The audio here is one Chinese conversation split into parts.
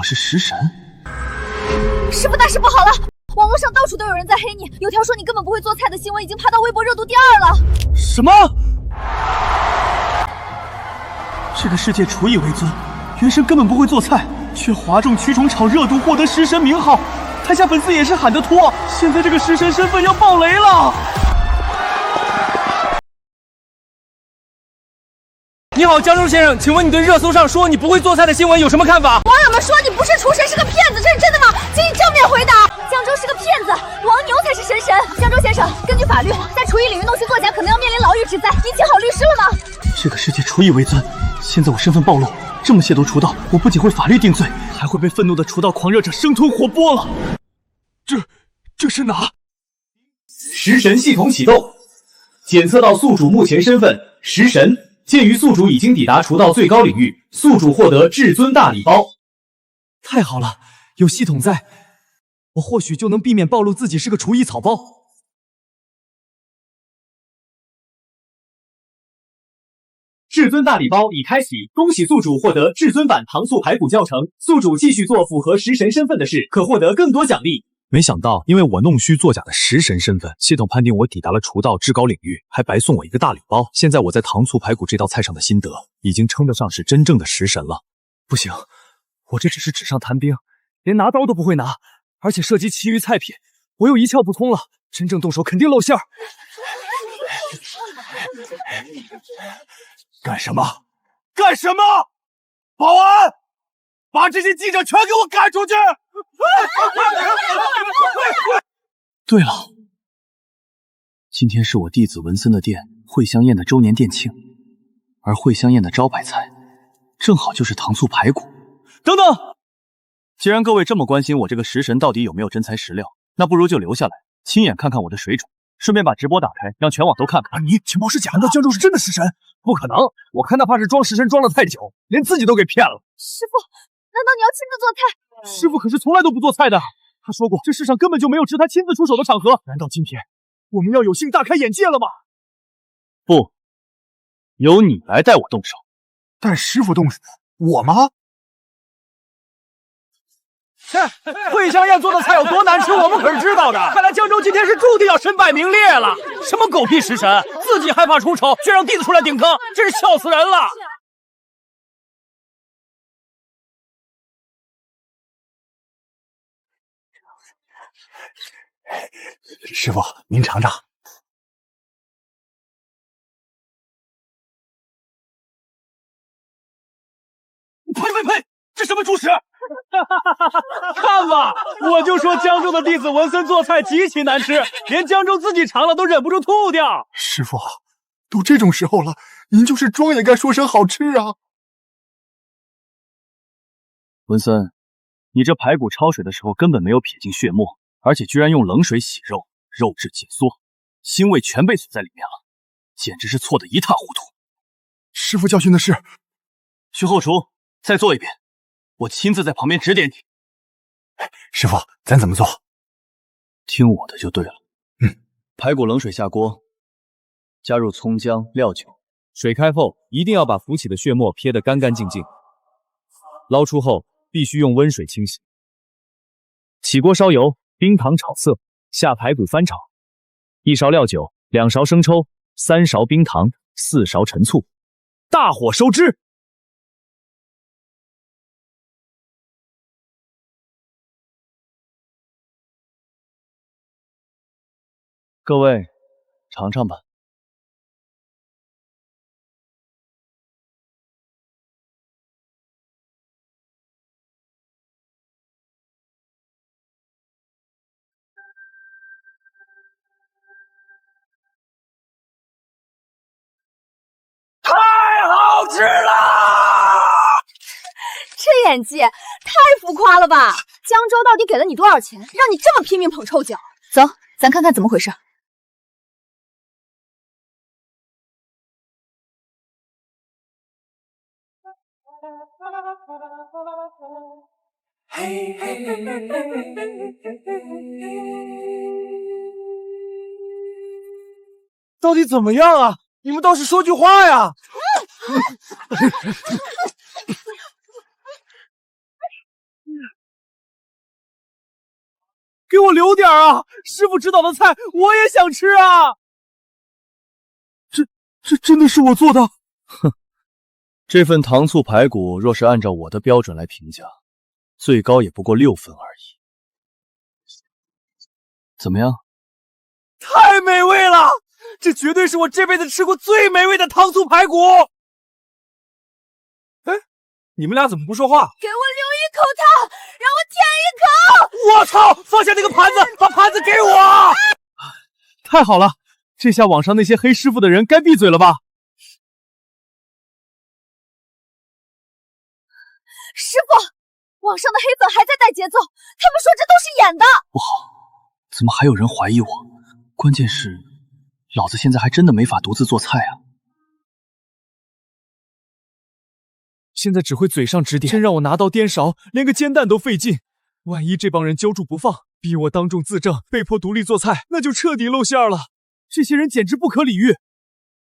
我是食神。师傅大事不好了！网络上到处都有人在黑你，有条说你根本不会做菜的新闻已经爬到微博热度第2了。什么？这个世界厨艺为尊，原神根本不会做菜，却哗众取宠炒热度，获得食神名号。台下粉丝也是喊得脱，现在这个食神身份要爆雷了。你好，江州先生，请问你对热搜上说你不会做菜的新闻有什么看法？网友们说你不是厨神，是个骗子，这是真的吗？请你正面回答。江州是个骗子，王牛才是神神。江州先生，根据法律，在厨艺领域弄虚作假，可能要面临牢狱之灾。您请好律师了吗？这个世界厨艺为尊，现在我身份暴露，这么亵渎厨道，我不仅会法律定罪，还会被愤怒的厨道狂热者生吞活剥了。这是哪？食神系统启动，检测到宿主目前身份食神。鉴于宿主已经抵达厨道最高领域，宿主获得至尊大礼包。太好了，有系统在，我或许就能避免暴露自己是个厨艺草包。至尊大礼包已开启，恭喜宿主获得至尊版糖醋排骨教程。宿主继续做符合食神身份的事，可获得更多奖励。没想到，因为我弄虚作假的食神身份，系统判定我抵达了厨道至高领域，还白送我一个大礼包。现在我在糖醋排骨这道菜上的心得，已经称得上是真正的食神了。不行，我这只是纸上谈兵，连拿刀都不会拿，而且涉及其余菜品，我又一窍不通了。真正动手肯定露馅儿。干什么？干什么？保安，把这些记者全给我赶出去！对了，今天是我弟子文森的店惠香宴的周年店庆，而惠香宴的招牌菜正好就是糖醋排骨。等等，既然各位这么关心我这个食神到底有没有真材实料，那不如就留下来，亲眼看看我的水准，顺便把直播打开，让全网都看看。你情报是假的？难道江州是真的食神？不可能，我看他怕是装食神装了太久，连自己都给骗了。师傅，难道你要亲自做菜？师傅可是从来都不做菜的，他说过这世上根本就没有值他亲自出手的场合。难道今天我们要有幸大开眼界了吗？不，由你来带我动手。带师傅动手？我吗？惠香宴做的菜有多难吃，我们可是知道的。看来江州今天是注定要身败名裂了。什么狗屁食神，自己害怕出丑，却让弟子出来顶坑，真是笑死人了。师傅，您尝尝。呸！这什么主食？看吧，我就说江州的弟子文森做菜极其难吃，连江州自己尝了都忍不住吐掉。师傅，都这种时候了，您就是装也该说声好吃啊。文森，你这排骨焯水的时候根本没有撇进血沫，而且居然用冷水洗肉，肉质紧缩，腥味全被锁在里面了，简直是错得一塌糊涂。师傅教训的是，去后厨再做一遍，我亲自在旁边指点你。师傅，咱怎么做？听我的就对了。排骨冷水下锅，加入葱姜料酒，水开后一定要把浮起的血沫撇得干干净净，捞出后必须用温水清洗。起锅烧油，冰糖炒色，下排骨翻炒，1勺料酒，2勺生抽，3勺冰糖，4勺陈醋，大火收汁。各位尝尝吧。太好吃了！这演技太浮夸了吧！江州到底给了你多少钱，让你这么拼命捧臭脚？走，咱看看怎么回事。到底怎么样啊？你们倒是说句话呀！给我留点啊！师傅指导的菜我也想吃啊！这真的是我做的？哼，这份糖醋排骨若是按照我的标准来评价，最高也不过6分而已。怎么样？太美味了！这绝对是我这辈子吃过最美味的糖醋排骨！哎，你们俩怎么不说话？给我留一口汤，让我舔一口！我操！放下那个盘子，把盘子给我！太好了，这下网上那些黑师傅的人该闭嘴了吧？师傅，网上的黑粉还在带节奏，他们说这都是演的。不好，怎么还有人怀疑我？关键是，老子现在还真的没法独自做菜啊！现在只会嘴上指点，真让我拿刀颠勺，连个煎蛋都费劲。万一这帮人揪住不放，逼我当众自证，被迫独立做菜，那就彻底露馅了。这些人简直不可理喻。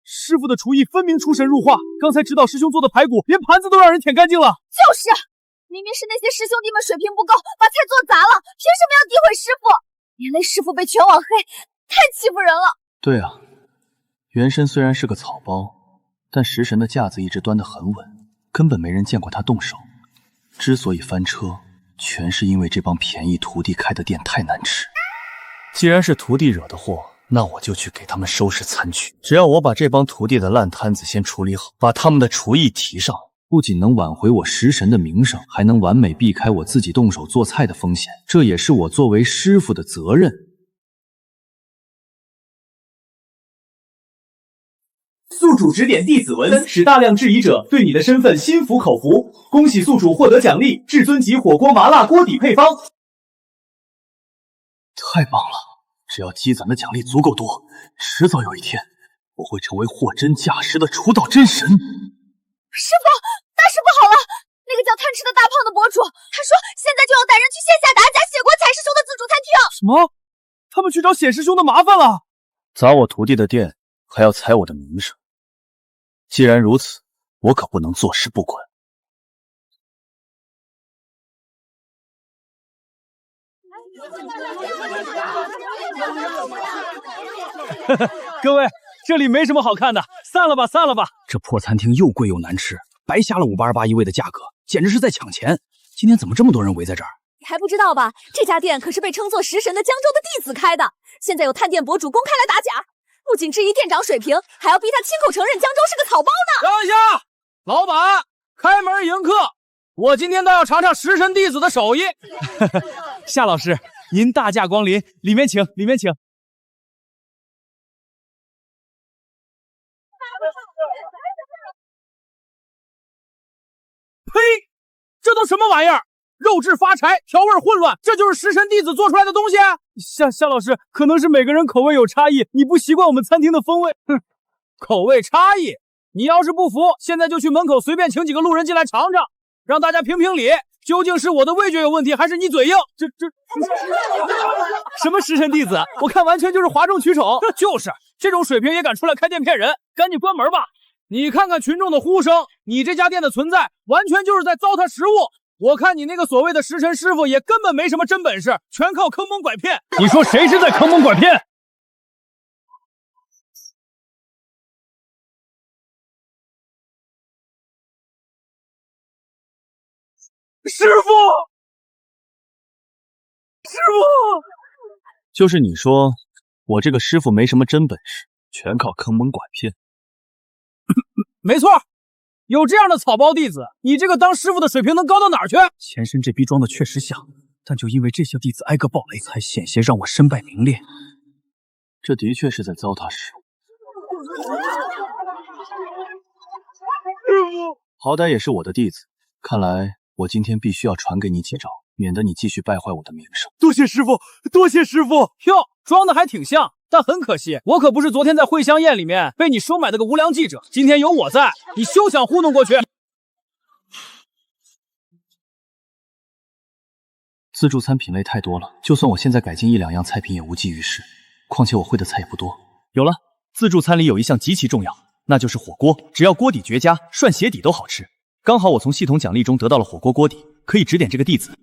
师傅的厨艺分明出神入化，刚才指导师兄做的排骨，连盘子都让人舔干净了。就是，明明是那些师兄弟们水平不够，把菜做砸了，凭什么要诋毁师傅？连累师傅被全网黑，太欺负人了。对啊，原神虽然是个草包，但食神的架子一直端得很稳，根本没人见过他动手。之所以翻车，全是因为这帮便宜徒弟开的店太难吃。既然是徒弟惹的祸，那我就去给他们收拾残局。只要我把这帮徒弟的烂摊子先处理好，把他们的厨艺提上，不仅能挽回我食神的名声，还能完美避开我自己动手做菜的风险。这也是我作为师傅的责任。宿主指点弟子文，使大量质疑者对你的身份心服口服。恭喜宿主获得奖励，至尊级火锅麻辣锅底配方。太棒了！只要积攒的奖励足够多，迟早有一天，我会成为货真价实的厨道真神。师傅，大事不好了！那个叫贪吃的大胖的博主，他说现在就要带人去线下打假血锅采师兄的自助餐厅。什么？他们去找显师兄的麻烦了？砸我徒弟的店，还要踩我的名声。既然如此，我可不能坐视不管。各位，这里没什么好看的，散了吧，散了吧。这破餐厅又贵又难吃，白瞎了588一位的价格，简直是在抢钱。今天怎么这么多人围在这儿？你还不知道吧？这家店可是被称作食神的江州的弟子开的。现在有探店博主公开来打假，不仅质疑店长水平，还要逼他亲口承认江州是个草包呢。等一下，老板，开门迎客。我今天倒要尝尝食神弟子的手艺。夏老师，您大驾光临，里面请，里面请。呸！这都什么玩意儿？肉质发柴，调味混乱，这就是食神弟子做出来的东西？夏老师，可能是每个人口味有差异，你不习惯我们餐厅的风味。哼，口味差异，你要是不服，现在就去门口随便请几个路人进来尝尝，让大家评评理，究竟是我的味觉有问题，还是你嘴硬？这什么食神弟子？我看完全就是哗众取宠。就是这种水平也敢出来开店骗人，赶紧关门吧！你看看群众的呼声，你这家店的存在完全就是在糟蹋食物。我看你那个所谓的食神师傅也根本没什么真本事，全靠坑蒙拐骗。你说谁是在坑蒙拐骗？师傅，就是你说我这个师傅没什么真本事，全靠坑蒙拐骗。没错，有这样的草包弟子，你这个当师傅的水平能高到哪儿去？前身这逼装的确实像，但就因为这些弟子挨个爆雷，才险些让我身败名裂。这的确是在糟蹋师傅。好歹也是我的弟子，看来我今天必须要传给你几招，免得你继续败坏我的名声。多谢师傅，多谢师傅。哟，装的还挺像，但很可惜，我可不是昨天在会香宴里面被你收买的个无良记者，今天有我在，你休想糊弄过去。自助餐品类太多了，就算我现在改进1、2样菜品也无济于事。况且我会的菜也不多。有了，自助餐里有一项极其重要，那就是火锅，只要锅底绝佳，涮鞋底都好吃。刚好我从系统奖励中得到了火锅锅底，可以指点这个弟子。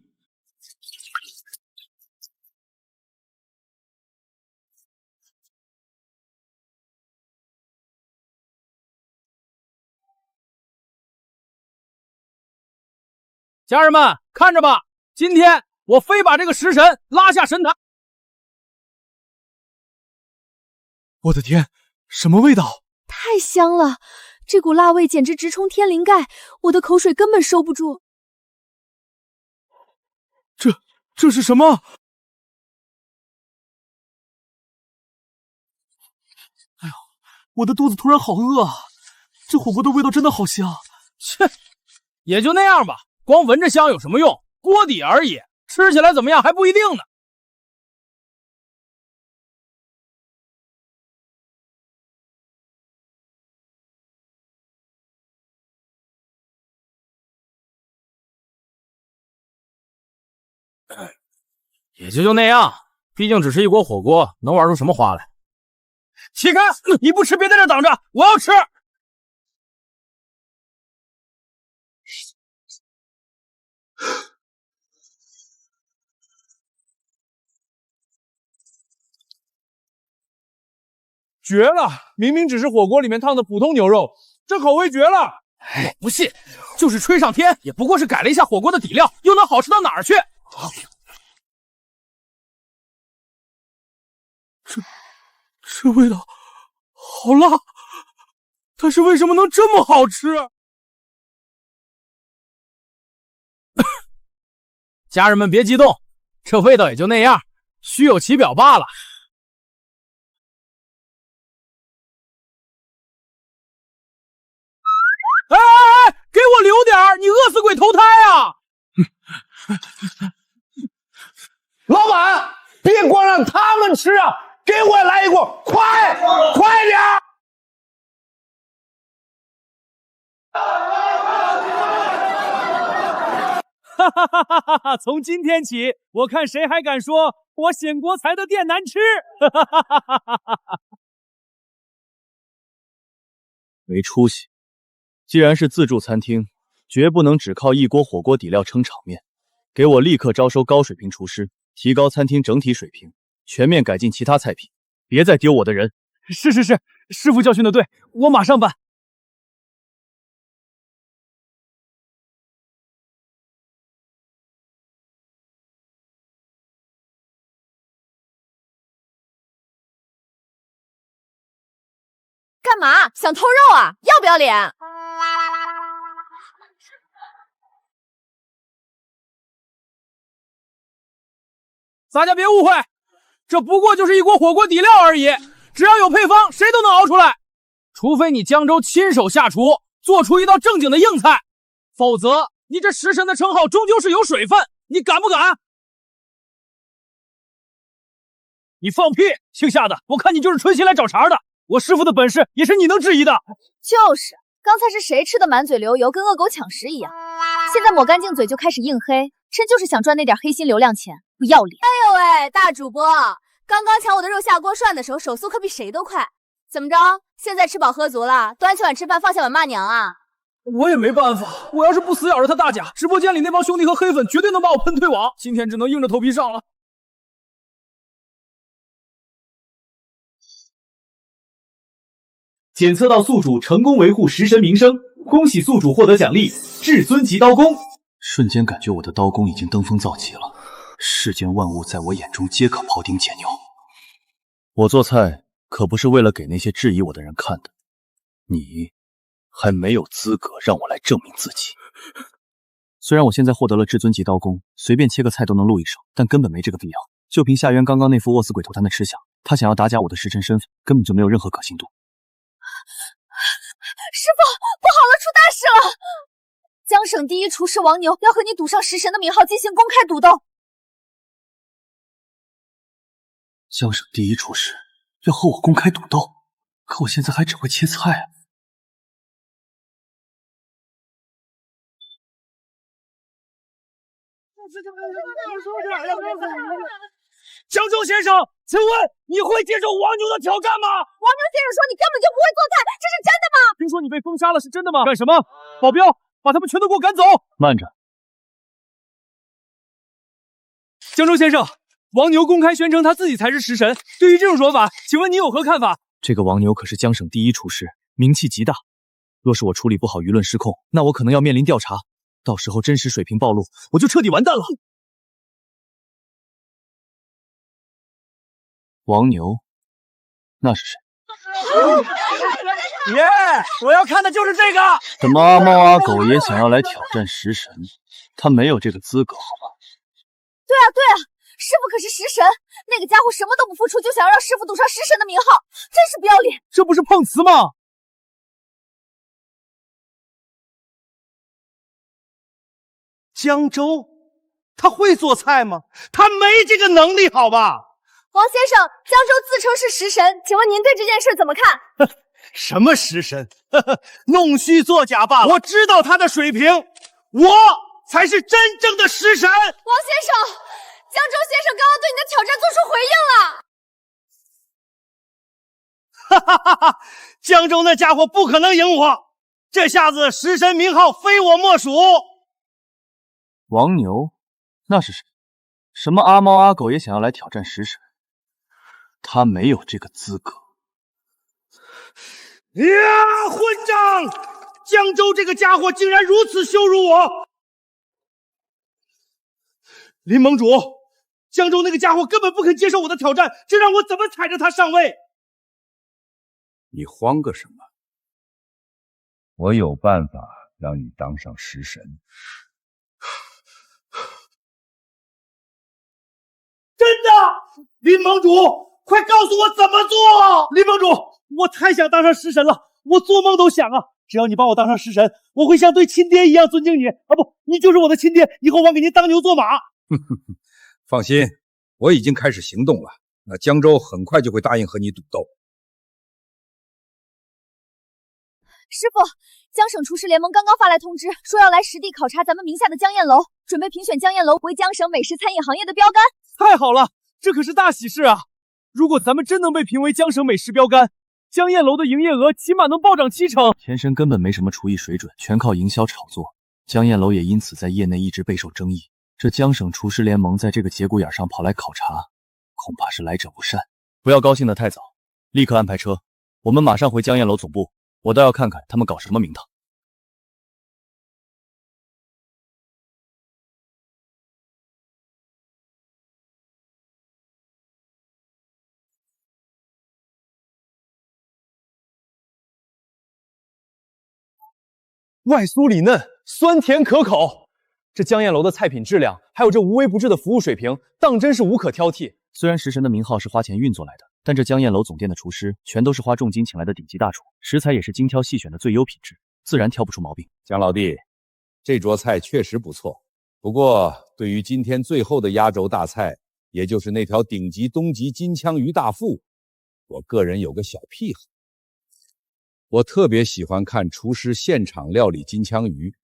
家人们看着吧，今天我非把这个食神拉下神坛。我的天，什么味道？太香了，这股辣味简直直冲天灵盖，我的口水根本收不住。这是什么？哎呦，我的肚子突然好饿啊！这火锅的味道真的好香。切，也就那样吧，光闻着香有什么用？锅底而已，吃起来怎么样还不一定呢。也就那样，毕竟只是一锅火锅，能玩出什么花来？起开！你不吃别在这等着，我要吃！绝了！明明只是火锅里面烫的普通牛肉，这口味绝了！哎，不信，就是吹上天，也不过是改了一下火锅的底料，又能好吃到哪儿去？这味道好辣，但是为什么能这么好吃？家人们别激动，这味道也就那样，虚有其表罢了。哎，给我留点儿，你饿死鬼投胎啊！老板，别光让他们吃啊，给我来一锅，快点！哈哈哈哈哈！从今天起，我看谁还敢说我显国才的店难吃！哈哈哈哈哈哈！没出息！既然是自助餐厅，绝不能只靠一锅火锅底料撑场面。给我立刻招收高水平厨师，提高餐厅整体水平，全面改进其他菜品，别再丢我的人。是，师傅教训的对，我马上办。干嘛？想偷肉啊？要不要脸？大家别误会，这不过就是一锅火锅底料而已，只要有配方，谁都能熬出来。除非你江州亲手下厨，做出一道正经的硬菜，否则你这食神的称号终究是有水分。你敢不敢？你放屁！姓夏的，我看你就是存心来找茬的。我师傅的本事也是你能质疑的。就是，刚才是谁吃的满嘴流油，跟恶狗抢食一样？现在抹干净嘴就开始硬黑，真就是想赚那点黑心流量钱，不要脸！哎呦喂，大主播，刚刚抢我的肉下锅涮的时候，手速可比谁都快。怎么着？现在吃饱喝足了，端起碗吃饭，放下碗骂娘啊？我也没办法，我要是不死咬着他大甲，直播间里那帮兄弟和黑粉绝对能把我喷退网。今天只能硬着头皮上了。检测到宿主成功维护食神名声，恭喜宿主获得奖励至尊级刀弓。瞬间感觉我的刀弓已经登峰造极了，世间万物在我眼中皆可庖丁解牛。我做菜可不是为了给那些质疑我的人看的，你还没有资格让我来证明自己。虽然我现在获得了至尊级刀弓，随便切个菜都能露一手，但根本没这个必要。就凭夏渊刚刚那副饿死鬼投坛的吃相，他想要打假我的食神身份，根本就没有任何可信度。师傅，不好了，出大事了！江省第一厨师王牛要和你赌上食神的名号进行公开赌斗。江省第一厨师要和我公开赌斗，可我现在还只会切菜啊！江州先生，请问你会接受王牛的挑战吗？王牛先生说你根本就不会做菜，这是真的吗？听说你被封杀了，是真的吗？干什么？保镖，把他们全都给我赶走！慢着，江州先生，王牛公开宣称他自己才是食神，对于这种说法，请问你有何看法？这个王牛可是江省第一厨师，名气极大。若是我处理不好舆论失控，那我可能要面临调查。到时候真实水平暴露，我就彻底完蛋了。王牛，那是谁？耶！我要看的就是这个。怎么阿猫阿狗也想要来挑战食神？他没有这个资格，好吗？对啊，师傅可是食神，那个家伙什么都不付出，就想要让师傅赌上食神的名号，真是不要脸！这不是碰瓷吗？江州，他会做菜吗？他没这个能力，好吧？王先生，江州自称是食神，请问您对这件事怎么看？什么食神？弄虚作假罢了。我知道他的水平，我才是真正的食神。王先生，江州先生刚刚对你的挑战做出回应了。哈哈哈！江州那家伙不可能赢我，这下子食神名号非我莫属。王牛，那是谁？什么阿猫阿狗也想要来挑战食神？他没有这个资格。呀，混账！江州这个家伙竟然如此羞辱我！林盟主，江州那个家伙根本不肯接受我的挑战，这让我怎么踩着他上位？你慌个什么？我有办法让你当上食神。真的？林盟主，快告诉我怎么做！林盟主，我太想当上食神了，我做梦都想啊！只要你把我当上食神，我会像对亲爹一样尊敬你啊！不，你就是我的亲爹，以后我给您当牛做马。放心，我已经开始行动了。那江州很快就会答应和你赌斗。师傅，江省厨师联盟刚刚发来通知，说要来实地考察咱们名下的江宴楼，准备评选江宴楼为江省美食餐饮行业的标杆。太好了，这可是大喜事啊！如果咱们真能被评为江省美食标杆，江宴楼的营业额起码能暴涨70%。前身根本没什么厨艺水准，全靠营销炒作，江宴楼也因此在业内一直备受争议。这江省厨师联盟在这个节骨眼上跑来考察，恐怕是来者不善。不要高兴得太早，立刻安排车，我们马上回江宴楼总部，我倒要看看他们搞什么名堂。外酥里嫩，酸甜可口。这江宴楼的菜品质量，还有这无微不至的服务水平，当真是无可挑剔。虽然食神的名号是花钱运作来的，但这江宴楼总店的厨师全都是花重金请来的顶级大厨，食材也是精挑细选的最优品质，自然挑不出毛病。江老弟，这桌菜确实不错，不过对于今天最后的压轴大菜，也就是那条顶级东极金枪鱼大腹，我个人有个小癖好。我特别喜欢看厨师现场料理金枪鱼，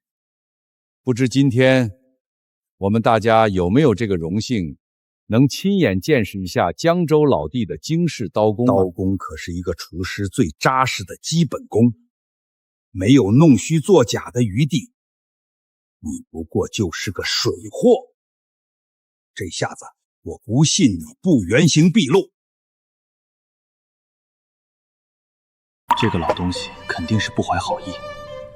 不知今天我们大家有没有这个荣幸，能亲眼见识一下江州老弟的精式刀工？刀工可是一个厨师最扎实的基本功，没有弄虚作假的余地。你不过就是个水货，这下子我不信你不原形毕露。这个老东西肯定是不怀好意，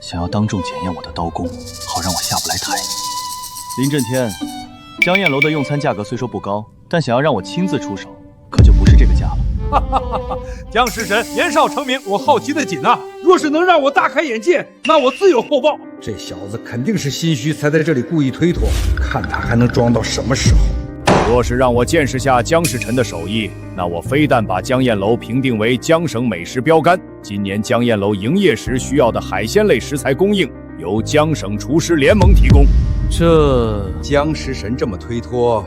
想要当众检验我的刀工，好让我下不来台。林震天，江宴楼的用餐价格虽说不高，但想要让我亲自出手，可就不是这个价了。哈哈哈哈！江食神年少成名，我好奇的紧呐。若是能让我大开眼界，那我自有厚报。这小子肯定是心虚，才在这里故意推脱，看他还能装到什么时候。若是让我见识下江世臣的手艺，那我非但把江宴楼评定为江省美食标杆，今年江宴楼营业时需要的海鲜类食材供应由江省厨师联盟提供。这江食神这么推脱，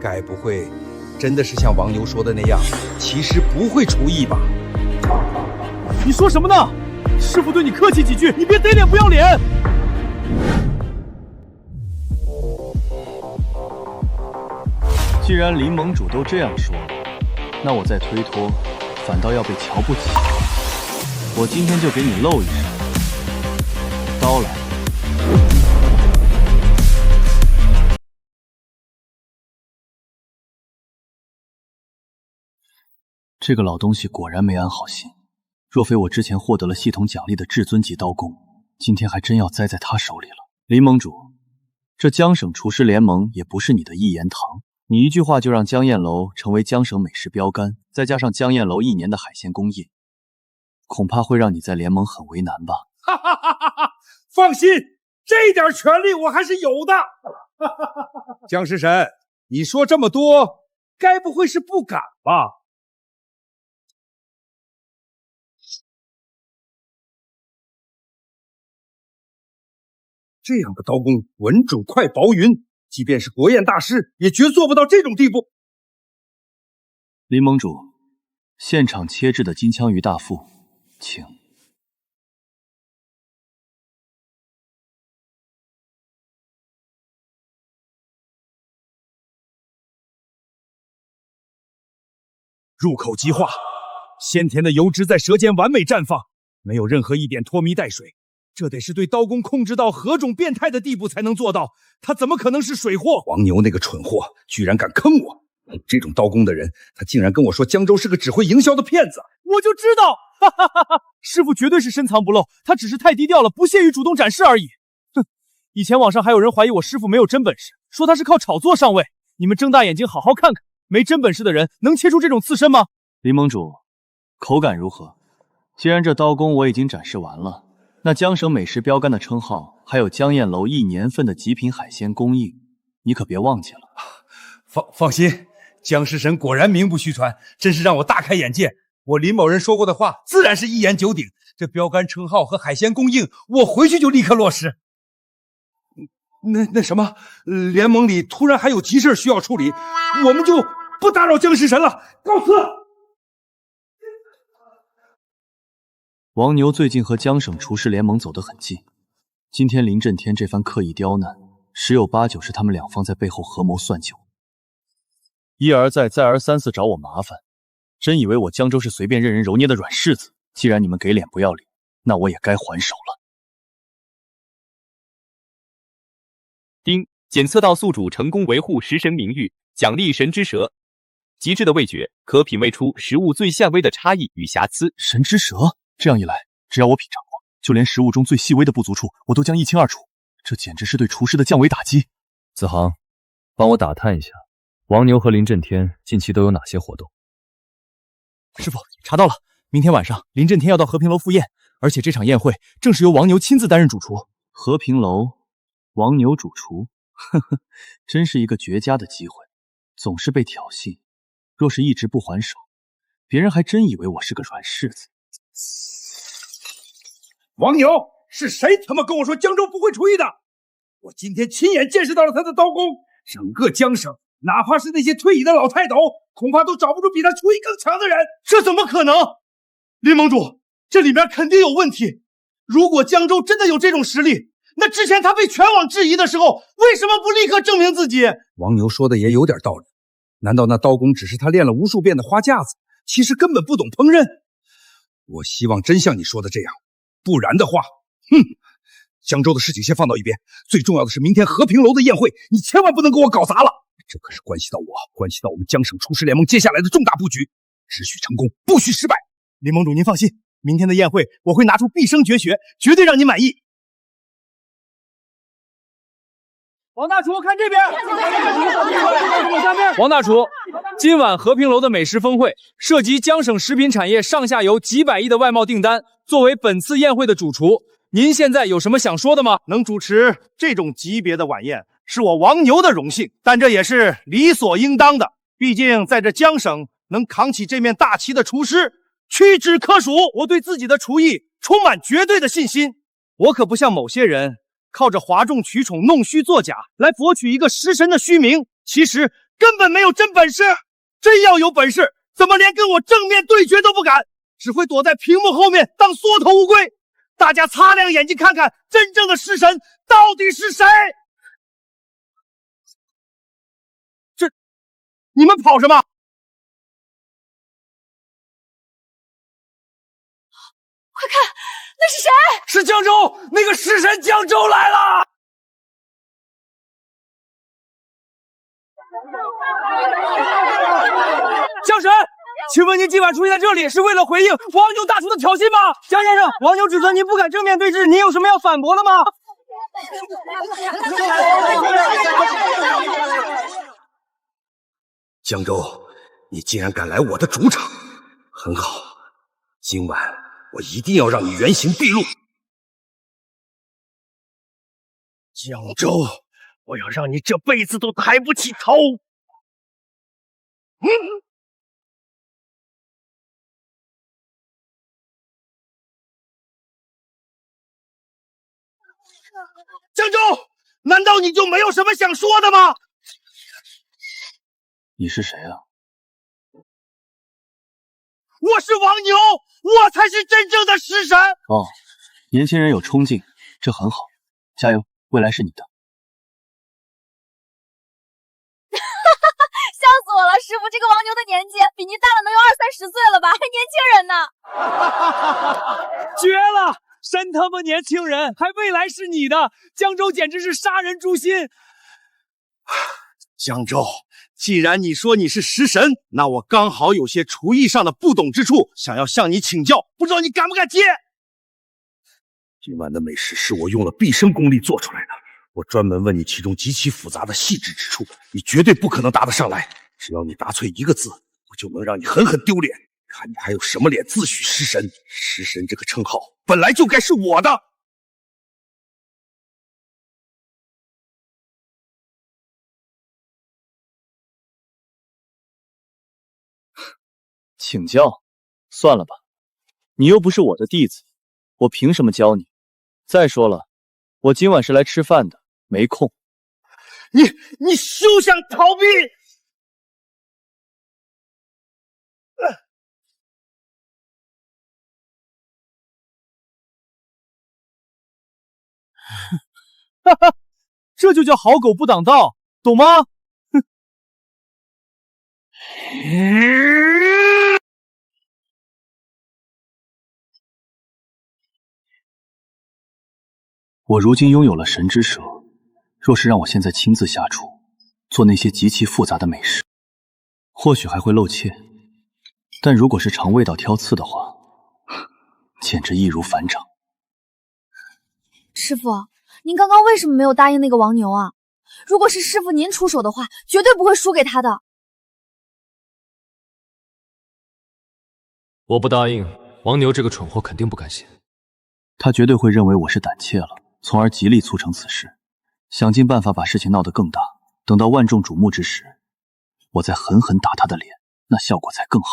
该不会真的是像王牛说的那样，其实不会厨艺吧？你说什么呢？师傅对你客气几句，你别贼脸不要脸。既然林盟主都这样说了，那我再推脱，反倒要被瞧不起。我今天就给你露一手。刀来。这个老东西果然没安好心，若非我之前获得了系统奖励的至尊级刀工，今天还真要栽在他手里了。林盟主，这江省厨师联盟也不是你的一言堂，你一句话就让江燕楼成为江省美食标杆，再加上江燕楼1年的海鲜供应，恐怕会让你在联盟很为难吧？哈哈哈哈哈！放心，这点权利我还是有的。江食神，你说这么多，该不会是不敢吧？这样的刀工稳准快薄匀，即便是国宴大师也绝做不到这种地步。林盟主，现场切制的金枪鱼大腹，请。入口即化，鲜甜的油脂在舌尖完美绽放，没有任何一点拖泥带水。这得是对刀工控制到何种变态的地步才能做到，他怎么可能是水货？黄牛那个蠢货居然敢坑我！这种刀工的人，他竟然跟我说江州是个只会营销的骗子！我就知道，哈哈哈哈！师傅绝对是深藏不露，他只是太低调了，不屑于主动展示而已。哼！以前网上还有人怀疑我师傅没有真本事，说他是靠炒作上位。你们睁大眼睛好好看看，没真本事的人能切出这种刺身吗？林盟主，口感如何？既然这刀工我已经展示完了，那江省美食标杆的称号，还有江燕楼1年份的极品海鲜供应，你可别忘记了。放心，江食神果然名不虚传，真是让我大开眼界。我林某人说过的话，自然是一言九鼎。这标杆称号和海鲜供应，我回去就立刻落实。那什么，联盟里突然还有急事需要处理，我们就不打扰江食神了，告辞。王牛最近和江省厨师联盟走得很近，今天林震天这番刻意刁难，十有八九是他们两方在背后合谋算计我，一而再再而三次找我麻烦，真以为我江州是随便任人揉捏的软柿子？既然你们给脸不要脸，那我也该还手了。丁，检测到宿主成功维护食神名誉，奖励神之舌。极致的味觉可品味出食物最细微的差异与瑕疵。神之舌，这样一来，只要我品尝过，就连食物中最细微的不足处，我都将一清二楚。这简直是对厨师的降维打击。子航，帮我打探一下，王牛和林震天近期都有哪些活动？师傅，查到了，明天晚上林震天要到和平楼赴宴，而且这场宴会正是由王牛亲自担任主厨。和平楼，王牛主厨，呵呵，真是一个绝佳的机会。总是被挑衅，若是一直不还手，别人还真以为我是个软柿子。王牛，是谁他妈跟我说江州不会厨艺的？我今天亲眼见识到了他的刀工，整个江省，哪怕是那些退役的老泰斗，恐怕都找不出比他厨艺更强的人。这怎么可能？林盟主，这里面肯定有问题。如果江州真的有这种实力，那之前他被全网质疑的时候，为什么不立刻证明自己？王牛说的也有点道理，难道那刀工只是他练了无数遍的花架子，其实根本不懂烹饪？我希望真像你说的这样，不然的话，江州的事情先放到一边，最重要的是明天和平楼的宴会，你千万不能给我搞砸了。这可是关系到我，关系到我们江省厨师联盟接下来的重大布局，只许成功，不许失败。林盟主您放心，明天的宴会我会拿出毕生绝学，绝对让您满意。王大厨，看这边！王大厨，今晚和平楼的美食峰会涉及江省食品产业上下游几百亿的外贸订单，作为本次宴会的主厨，您现在有什么想说的吗？能主持这种级别的晚宴，是我王牛的荣幸，但这也是理所应当的。毕竟在这江省，能扛起这面大旗的厨师屈指可数。我对自己的厨艺充满绝对的信心，我可不像某些人靠着哗众取宠、弄虚作假来博取一个食神的虚名，其实根本没有真本事。真要有本事，怎么连跟我正面对决都不敢，只会躲在屏幕后面当缩头乌龟。大家擦亮眼睛看看，真正的食神到底是谁？这，你们跑什么？快看，那是谁？是江州，那个食神江州来了！江神，请问您今晚出现在这里是为了回应王牛大厨的挑衅吗？江先生，王牛指责您不敢正面对质，您有什么要反驳的吗？江州，你竟然敢来我的主场，很好，今晚我一定要让你原形毕露。江州，我要让你这辈子都抬不起头！江州，难道你就没有什么想说的吗？你是谁啊？我是王牛，我才是真正的食神。哦，年轻人有冲劲，这很好，加油，未来是你的。笑死我了！师傅，这个王牛的年纪比您大了能有20-30岁了吧？还年轻人呢！绝了！真他妈年轻人，还未来是你的，江州简直是杀人诛心。江州，既然你说你是食神，那我刚好有些厨艺上的不懂之处，想要向你请教，不知道你敢不敢接？今晚的美食是我用了毕生功力做出来的，我专门问你其中极其复杂的细致之处，你绝对不可能答得上来。只要你答错一个字，我就能让你狠狠丢脸。看你还有什么脸自诩食神？食神这个称号本来就该是我的。请教？算了吧，你又不是我的弟子，我凭什么教你？再说了，我今晚是来吃饭的，没空。你休想逃避！哈哈，这就叫好狗不挡道，懂吗？哼！我如今拥有了神之舌，若是让我现在亲自下厨，做那些极其复杂的美食，或许还会露怯，但如果是尝味道挑刺的话，简直易如反掌。师傅，您刚刚为什么没有答应那个王牛啊？如果是师傅您出手的话，绝对不会输给他的。我不答应，王牛这个蠢货肯定不甘心。他绝对会认为我是胆怯了，从而极力促成此事，想尽办法把事情闹得更大。等到万众瞩目之时，我再狠狠打他的脸，那效果才更好。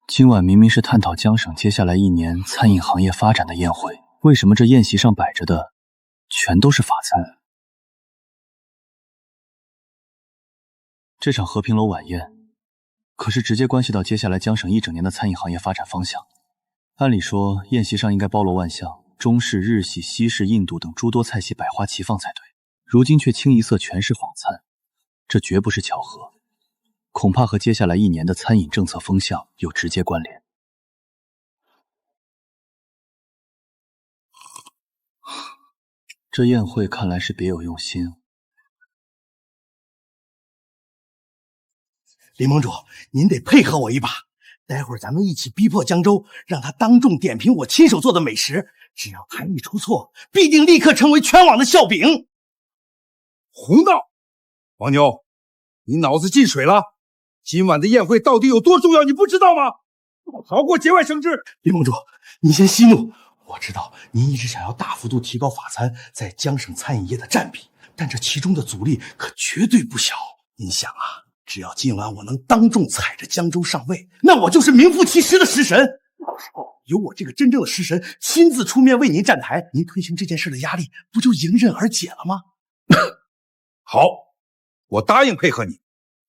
今晚明明是探讨江省接下来1年餐饮行业发展的宴会，为什么这宴席上摆着的全都是法餐？这场和平楼晚宴可是直接关系到接下来江省1整年的餐饮行业发展方向。按理说，宴席上应该包罗万象，中式、日系、西式、印度等诸多菜系百花齐放才对，如今却清一色全是法餐，这绝不是巧合，恐怕和接下来1年的餐饮政策风向有直接关联。这宴会看来是别有用心。林盟主，您得配合我一把，待会儿咱们一起逼迫江州，让他当众点评我亲手做的美食。只要他一出错，必定立刻成为全网的笑柄。胡闹！王牛，你脑子进水了？今晚的宴会到底有多重要，你不知道吗？好过节外生枝。林盟主，您先息怒。我知道您一直想要大幅度提高法餐在江省餐饮业的占比，但这其中的阻力可绝对不小。您想啊，只要今晚我能当众踩着江州上位，那我就是名副其实的食神。到时候由我这个真正的食神亲自出面为您站台，您推行这件事的压力不就迎刃而解了吗？好，我答应配合你，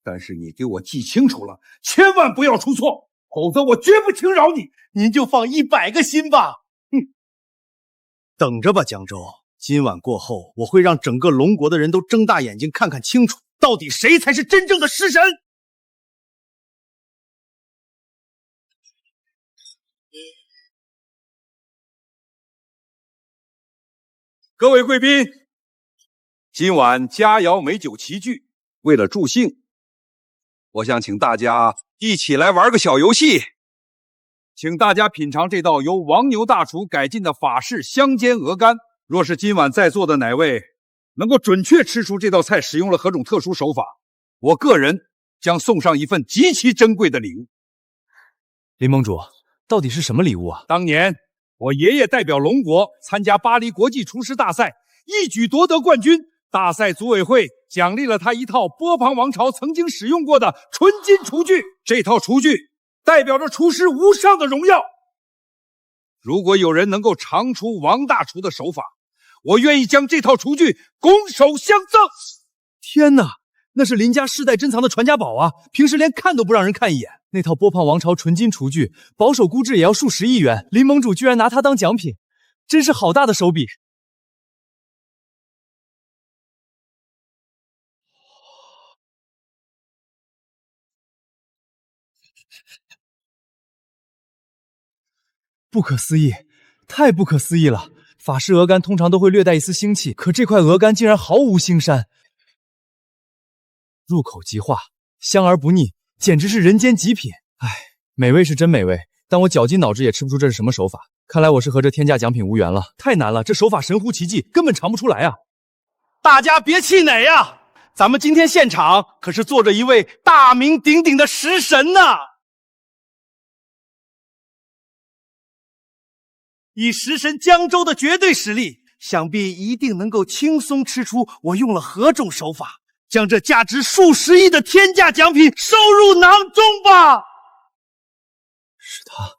但是你给我记清楚了，千万不要出错，否则我绝不轻饶你。您就放100个心吧。等着吧，江州，今晚过后，我会让整个龙国的人都睁大眼睛看看清楚，到底谁才是真正的食神。各位贵宾，今晚佳肴美酒齐聚，为了助兴，我想请大家一起来玩个小游戏。请大家品尝这道由王牛大厨改进的法式香煎鹅肝。若是今晚在座的哪位能够准确吃出这道菜使用了何种特殊手法，我个人将送上一份极其珍贵的礼物。林盟主，到底是什么礼物啊？当年我爷爷代表龙国参加巴黎国际厨师大赛，一举夺得冠军。大赛组委会奖励了他一套波旁王朝曾经使用过的纯金厨具，这套厨具代表着厨师无上的荣耀。如果有人能够尝出王大厨的手法，我愿意将这套厨具拱手相赠。天哪，那是林家世代珍藏的传家宝啊！平时连看都不让人看一眼。那套波旁王朝纯金厨具，保守估值也要数十亿元。林盟主居然拿它当奖品，真是好大的手笔！不可思议，太不可思议了！法式鹅肝通常都会略带一丝腥气，可这块鹅肝竟然毫无腥膻，入口即化，香而不腻，简直是人间极品。唉，美味是真美味，但我绞尽脑汁也吃不出这是什么手法。看来我是和这天价奖品无缘了，太难了，这手法神乎其技，根本尝不出来啊！大家别气馁呀，咱们今天现场可是坐着一位大名鼎鼎的食神呢。以食神江州的绝对实力，想必一定能够轻松吃出我用了何种手法，将这价值数十亿的天价奖品收入囊中吧。是他，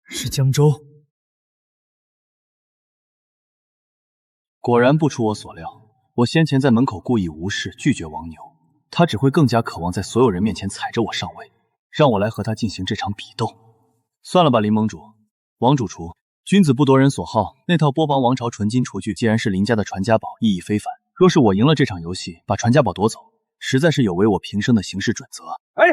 是江州。果然不出我所料，我先前在门口故意无视拒绝王牛，他只会更加渴望在所有人面前踩着我上位，让我来和他进行这场比斗。算了吧，林盟主，王主厨。君子不夺人所好，那套波旁王朝纯金厨具既然是林家的传家宝，意义非凡。若是我赢了这场游戏，把传家宝夺走，实在是有违我平生的行事准则。哎，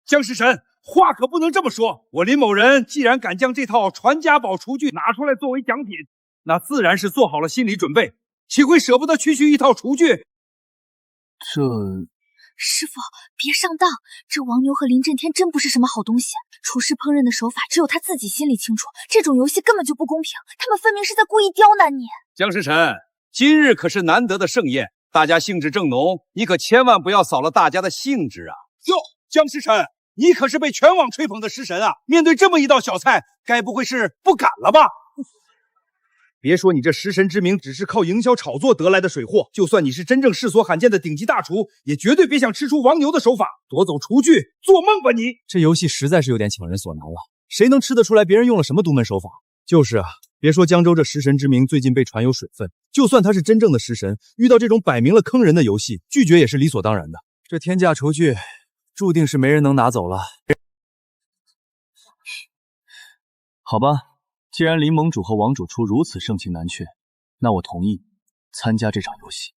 江食神，话可不能这么说。我林某人既然敢将这套传家宝厨具拿出来作为奖品，那自然是做好了心理准备，岂会舍不得区区一套厨具？师傅，别上当，这王牛和林震天真不是什么好东西。厨师烹饪的手法只有他自己心里清楚，这种游戏根本就不公平，他们分明是在故意刁难你。江食神，今日可是难得的盛宴，大家兴致正浓，你可千万不要扫了大家的兴致啊！哟，江食神，你可是被全网吹捧的食神啊！面对这么一道小菜，该不会是不敢了吧？别说你这食神之名只是靠营销炒作得来的水货，就算你是真正世所罕见的顶级大厨，也绝对别想吃出王牛的手法，夺走厨具，做梦吧你！这游戏实在是有点强人所难了，谁能吃得出来别人用了什么独门手法？就是啊，别说江州这食神之名最近被传有水分，就算他是真正的食神，遇到这种摆明了坑人的游戏，拒绝也是理所当然的。这天价厨具注定是没人能拿走了。好吧，既然林盟主和王主厨如此盛情难却，那我同意参加这场游戏。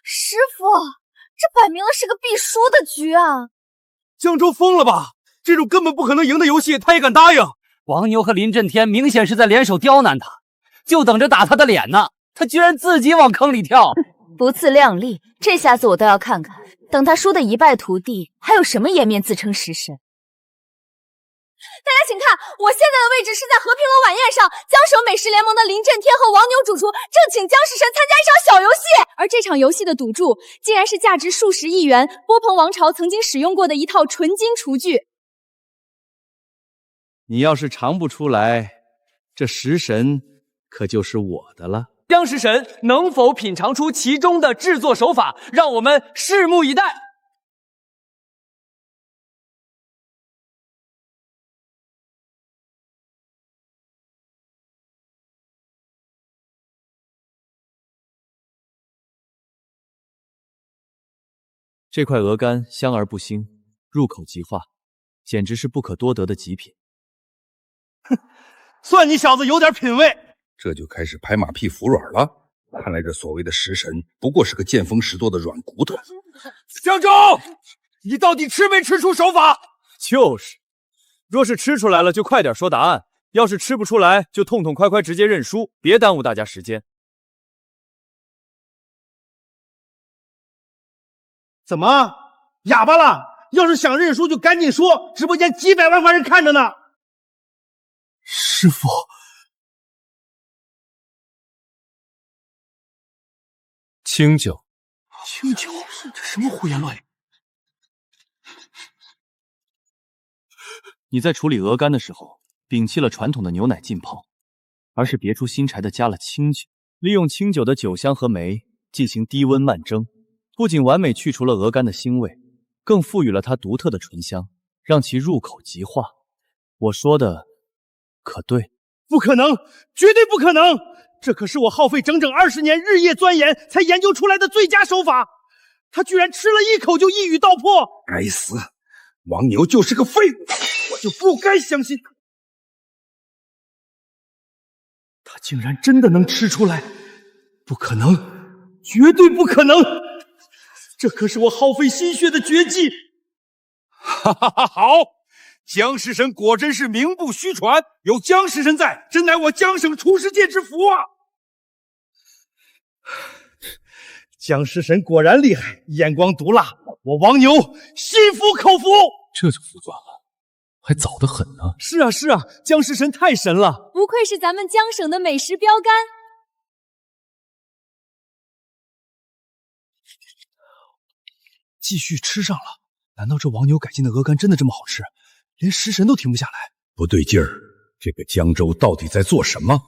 师傅，这摆明了是个必输的局啊！江州疯了吧？这种根本不可能赢的游戏，他也敢答应？王牛和林震天明显是在联手刁难他，就等着打他的脸呢。他居然自己往坑里跳，不自量力！这下子我倒要看看，等他输得一败涂地，还有什么颜面自称食神？大家请看，我现在的位置是在和平楼晚宴上，江首美食联盟的林震天和王牛主厨正请江食神参加一场小游戏，而这场游戏的赌注竟然是价值数十亿元波旁王朝曾经使用过的一套纯金厨具。你要是尝不出来，这食神可就是我的了。江食神能否品尝出其中的制作手法，让我们拭目以待。这块鹅肝香而不腥，入口即化，简直是不可多得的极品。哼，算你小子有点品味。这就开始拍马屁服软了。看来这所谓的食神不过是个见风使舵的软骨头。江州，你到底吃没吃出手法？就是，若是吃出来了就快点说答案，要是吃不出来就痛痛快快直接认输，别耽误大家时间。怎么哑巴了？要是想认输就赶紧说，直播间几百万人看着呢。师傅，清酒，清酒，这什么胡言乱语？你在处理鹅肝的时候，摒弃了传统的牛奶浸泡，而是别出心裁的加了清酒，利用清酒的酒香和酶进行低温慢蒸，不仅完美去除了鹅肝的腥味，更赋予了它独特的醇香，让其入口即化。我说的可对？不可能，绝对不可能！这可是我耗费整整20年日夜钻研才研究出来的最佳手法，他居然吃了一口就一语道破！该死，王牛就是个废物，我就不该相信他。他竟然真的能吃出来，不可能，绝对不可能！这可是我耗费心血的绝技。哈哈哈，好！江食神果真是名不虚传，有江食神在，真乃我江省厨师界之福啊！江食神果然厉害，眼光毒辣，我王牛心服口服。这就服软了，还早得很呢。是啊是啊，江食神太神了，不愧是咱们江省的美食标杆。继续吃上了，难道这王牛改进的鹅肝真的这么好吃？连食神都停不下来。不对劲儿，这个江州到底在做什么？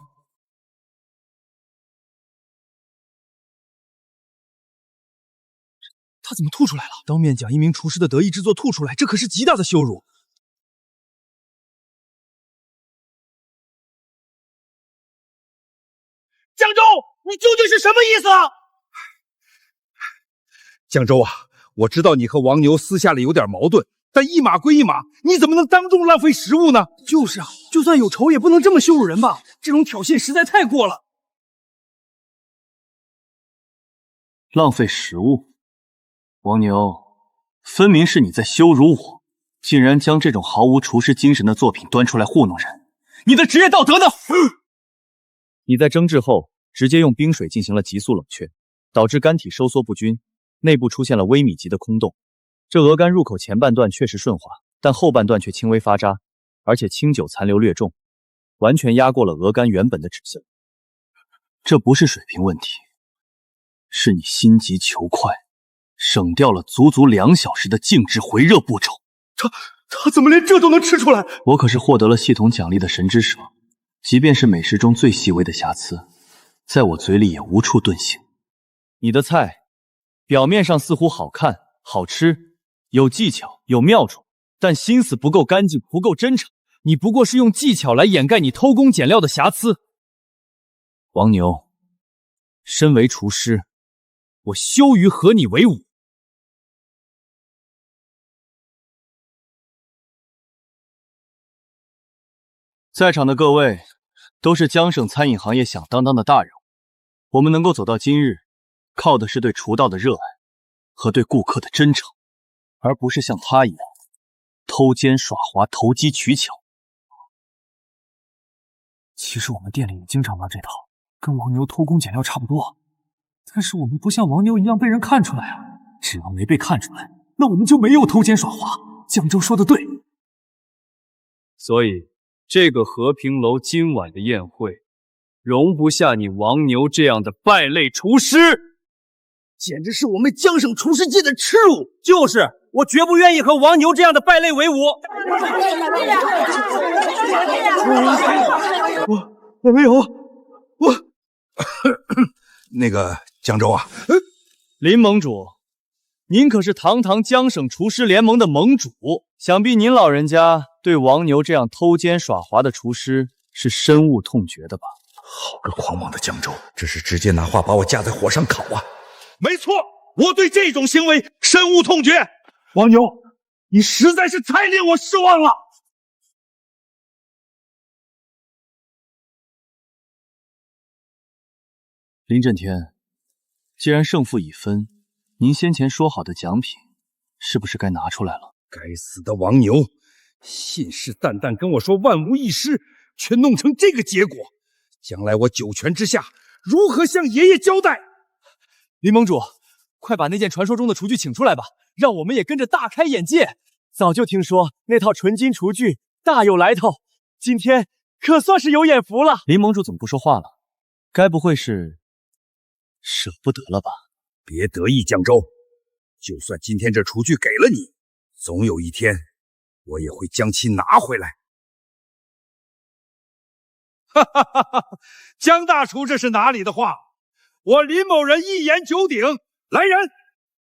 他怎么吐出来了？当面将一名厨师的得意之作吐出来，这可是极大的羞辱。江州，你究竟是什么意思啊？江州啊，我知道你和王牛私下里有点矛盾，但一码归一码，你怎么能当众浪费食物呢？就是啊，就算有仇也不能这么羞辱人吧？这种挑衅实在太过了。浪费食物？王牛，分明是你在羞辱我，竟然将这种毫无厨师精神的作品端出来糊弄人，你的职业道德呢？你在蒸制后直接用冰水进行了急速冷却，导致肝体收缩不均，内部出现了微米级的空洞。这鹅肝入口前半段确实顺滑，但后半段却轻微发渣，而且清酒残留略重，完全压过了鹅肝原本的脂色。这不是水平问题，是你心急求快，省掉了足足2小时的静置回热步骤。他怎么连这都能吃出来？我可是获得了系统奖励的神之舌，即便是美食中最细微的瑕疵，在我嘴里也无处遁形。你的菜表面上似乎好看、好吃，有技巧、有妙处，但心思不够干净，不够真诚。你不过是用技巧来掩盖你偷工减料的瑕疵。王牛，身为厨师，我羞于和你为伍。在场的各位都是江省餐饮行业响当当的大人物，我们能够走到今日，靠的是对厨道的热爱和对顾客的真诚，而不是像他一样偷奸耍滑、投机取巧。其实我们店里也经常玩这套，跟王牛偷工减料差不多，但是我们不像王牛一样被人看出来啊！只要没被看出来，那我们就没有偷奸耍滑。江州说的对，所以这个和平楼今晚的宴会，容不下你王牛这样的败类厨师，简直是我们江省厨师界的耻辱！就是，我绝不愿意和王牛这样的败类为伍。我没有，那个江州啊，林盟主，您可是堂堂江省厨师联盟的盟主，想必您老人家对王牛这样偷奸耍滑的厨师是深恶痛绝的吧？好个狂妄的江州，这是直接拿话把我架在火上烤啊！没错，我对这种行为深恶痛绝。王牛，你实在是太令我失望了。林震天，既然胜负已分，您先前说好的奖品是不是该拿出来了？该死的王牛，信誓旦旦跟我说万无一失，却弄成这个结果，将来我九泉之下如何向爷爷交代？林盟主，快把那件传说中的厨具请出来吧，让我们也跟着大开眼界。早就听说那套纯金厨具大有来头，今天可算是有眼福了。林盟主怎么不说话了？该不会是舍不得了吧？别得意，江州。就算今天这厨具给了你，总有一天我也会将其拿回来。哈哈哈哈！江大厨这是哪里的话？我林某人一言九鼎。来人，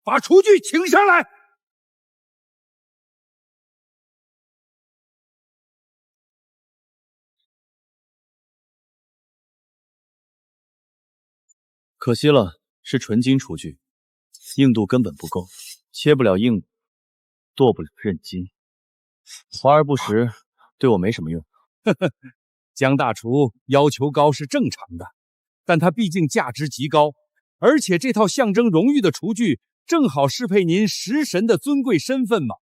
把厨具请上来。可惜了，是纯金厨具，硬度根本不够，切不了硬的，剁不了韧筋，华而不实，对我没什么用。呵呵，江大厨要求高是正常的，但它毕竟价值极高，而且这套象征荣誉的厨具正好适配您食神的尊贵身份嘛。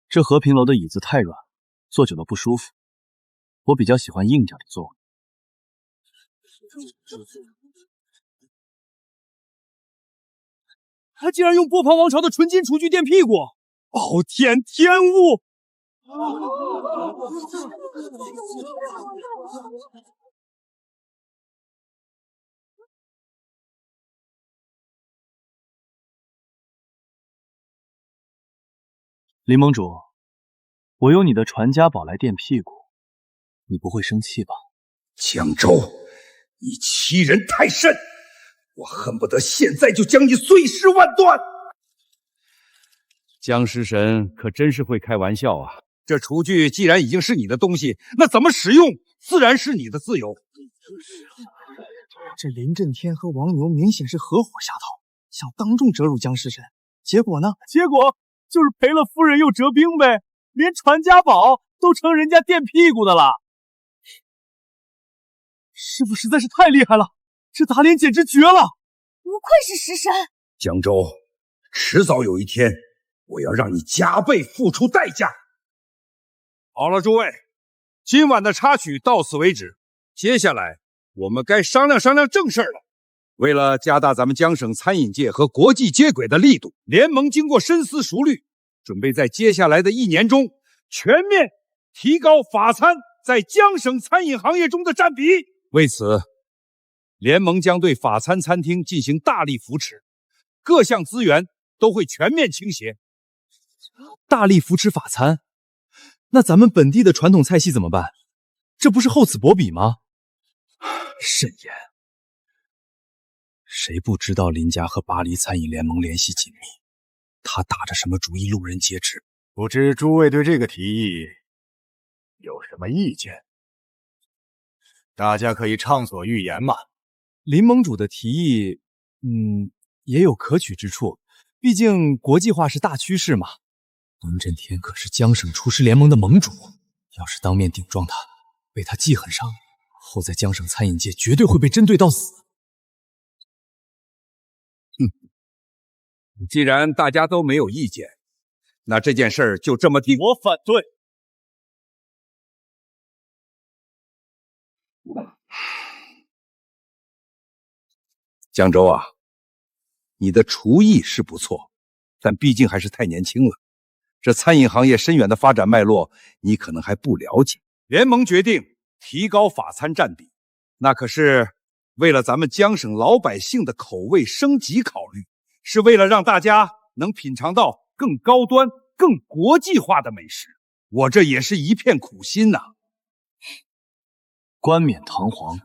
这和平楼的椅子太软，坐久了不舒服，我比较喜欢硬点的座位。他竟然用波旁王朝的纯金厨具垫屁股！傲天天物！林盟主，我用你的传家宝来垫屁股，你不会生气吧？江州，你欺人太甚！我恨不得现在就将你碎尸万段！江食神可真是会开玩笑啊！这厨具既然已经是你的东西，那怎么使用自然是你的自由。这林震天和王牛明显是合伙下套，想当众折辱江食神，结果呢？结果就是赔了夫人又折兵呗，连传家宝都成人家垫屁股的了。师傅实在是太厉害了，这打脸简直绝了！不愧是食神。江州，迟早有一天，我要让你加倍付出代价。好了，诸位，今晚的插曲到此为止，接下来我们该商量商量正事了。为了加大咱们江省餐饮界和国际接轨的力度，联盟经过深思熟虑，准备在接下来的1年中全面提高法餐在江省餐饮行业中的占比。为此，联盟将对法餐餐厅进行大力扶持，各项资源都会全面倾斜。大力扶持法餐，那咱们本地的传统菜系怎么办？这不是厚此薄彼吗？慎言，谁不知道林家和巴黎餐饮联盟联系紧密？他打着什么主意，路人皆知。不知诸位对这个提议有什么意见？大家可以畅所欲言嘛。林盟主的提议，也有可取之处，毕竟国际化是大趋势嘛。林震天可是江省厨师联盟的盟主，要是当面顶撞他，被他记恨上，后在江省餐饮界绝对会被针对到死。既然大家都没有意见，那这件事儿就这么定。我反对。江州啊，你的厨艺是不错，但毕竟还是太年轻了。这餐饮行业深远的发展脉络，你可能还不了解。联盟决定提高法餐占比，那可是为了咱们江省老百姓的口味升级考虑，是为了让大家能品尝到更高端、更国际化的美食。我这也是一片苦心呐。冠冕堂皇，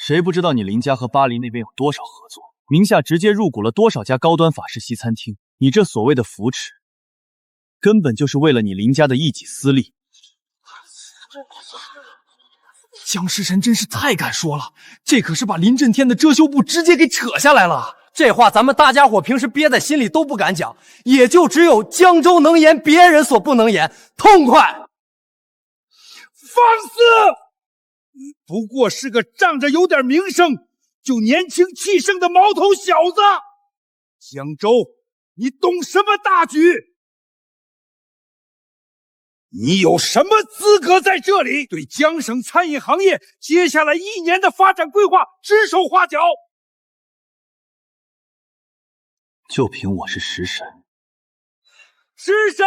谁不知道你林家和巴黎那边有多少合作？名下直接入股了多少家高端法式西餐厅？你这所谓的扶持，根本就是为了你林家的一己私利。江食神真是太敢说了，这可是把林震天的遮羞布直接给扯下来了。这话咱们大家伙平时憋在心里都不敢讲，也就只有江州能言，别人所不能言，痛快！放肆！不过是个仗着有点名声就年轻气盛的毛头小子。江州，你懂什么大局？你有什么资格在这里对江省餐饮行业接下来1年的发展规划指手画脚？就凭我是食神。食神！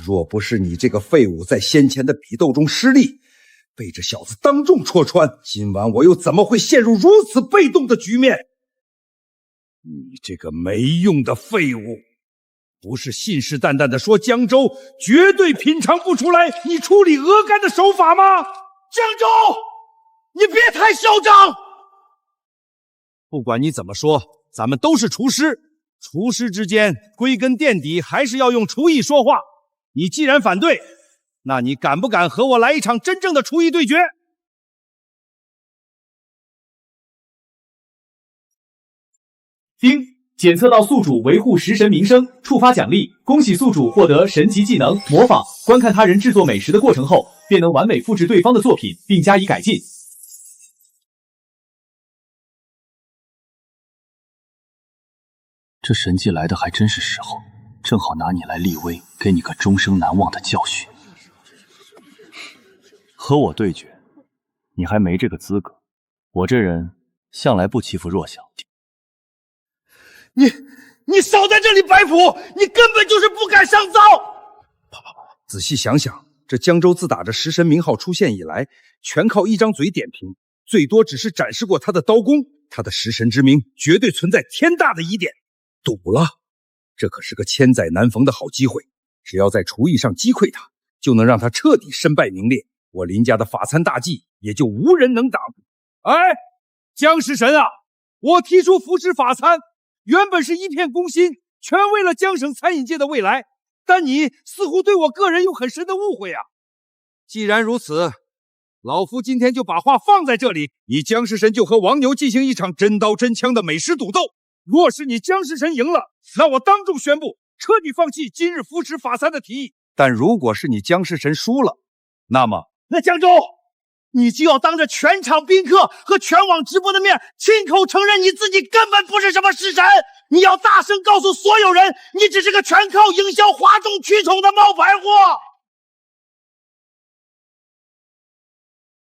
若不是你这个废物在先前的比斗中失利，被这小子当众戳穿，今晚我又怎么会陷入如此被动的局面？你这个没用的废物！不是信誓旦旦的说江州绝对品尝不出来你处理鹅肝的手法吗？江州，你别太嚣张！不管你怎么说，咱们都是厨师，厨师之间归根垫底还是要用厨艺说话。你既然反对，那你敢不敢和我来一场真正的厨艺对决？丁，检测到宿主维护食神名声，触发奖励，恭喜宿主获得神级技能模仿。观看他人制作美食的过程后，便能完美复制对方的作品并加以改进。这神技来的还真是时候，正好拿你来立威，给你个终生难忘的教训。和我对决，你还没这个资格。我这人向来不欺负弱小。你少在这里摆谱，你根本就是不敢上灶。仔细想想，这江州自打这食神名号出现以来，全靠一张嘴点评，最多只是展示过他的刀工，他的食神之名绝对存在天大的疑点。赌了，这可是个千载难逢的好机会，只要在厨艺上击溃他，就能让他彻底身败名裂，我林家的法餐大计也就无人能挡。哎，江食神啊，我提出扶持法餐，原本是一片公心，全为了江省餐饮界的未来，但你似乎对我个人有很深的误会啊。既然如此，老夫今天就把话放在这里，你江食神就和王牛进行一场真刀真枪的美食赌斗。若是你江食神赢了，那我当众宣布彻底放弃今日扶持法餐的提议。但如果是你江食神输了，那江州，你就要当着全场宾客和全网直播的面，亲口承认你自己根本不是什么食神。你要大声告诉所有人，你只是个全靠营销哗众取宠的冒牌货。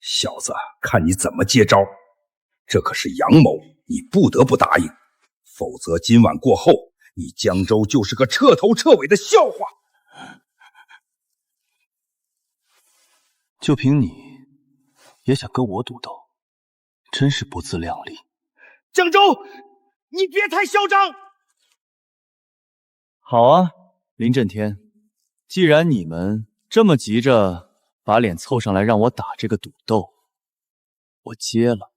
小子，看你怎么接招！这可是阳谋，你不得不答应。否则今晚过后，你江州就是个彻头彻尾的笑话。就凭你也想跟我赌斗，真是不自量力。江州，你别太嚣张。好啊，林震天，既然你们这么急着把脸凑上来让我打这个赌斗，我接了。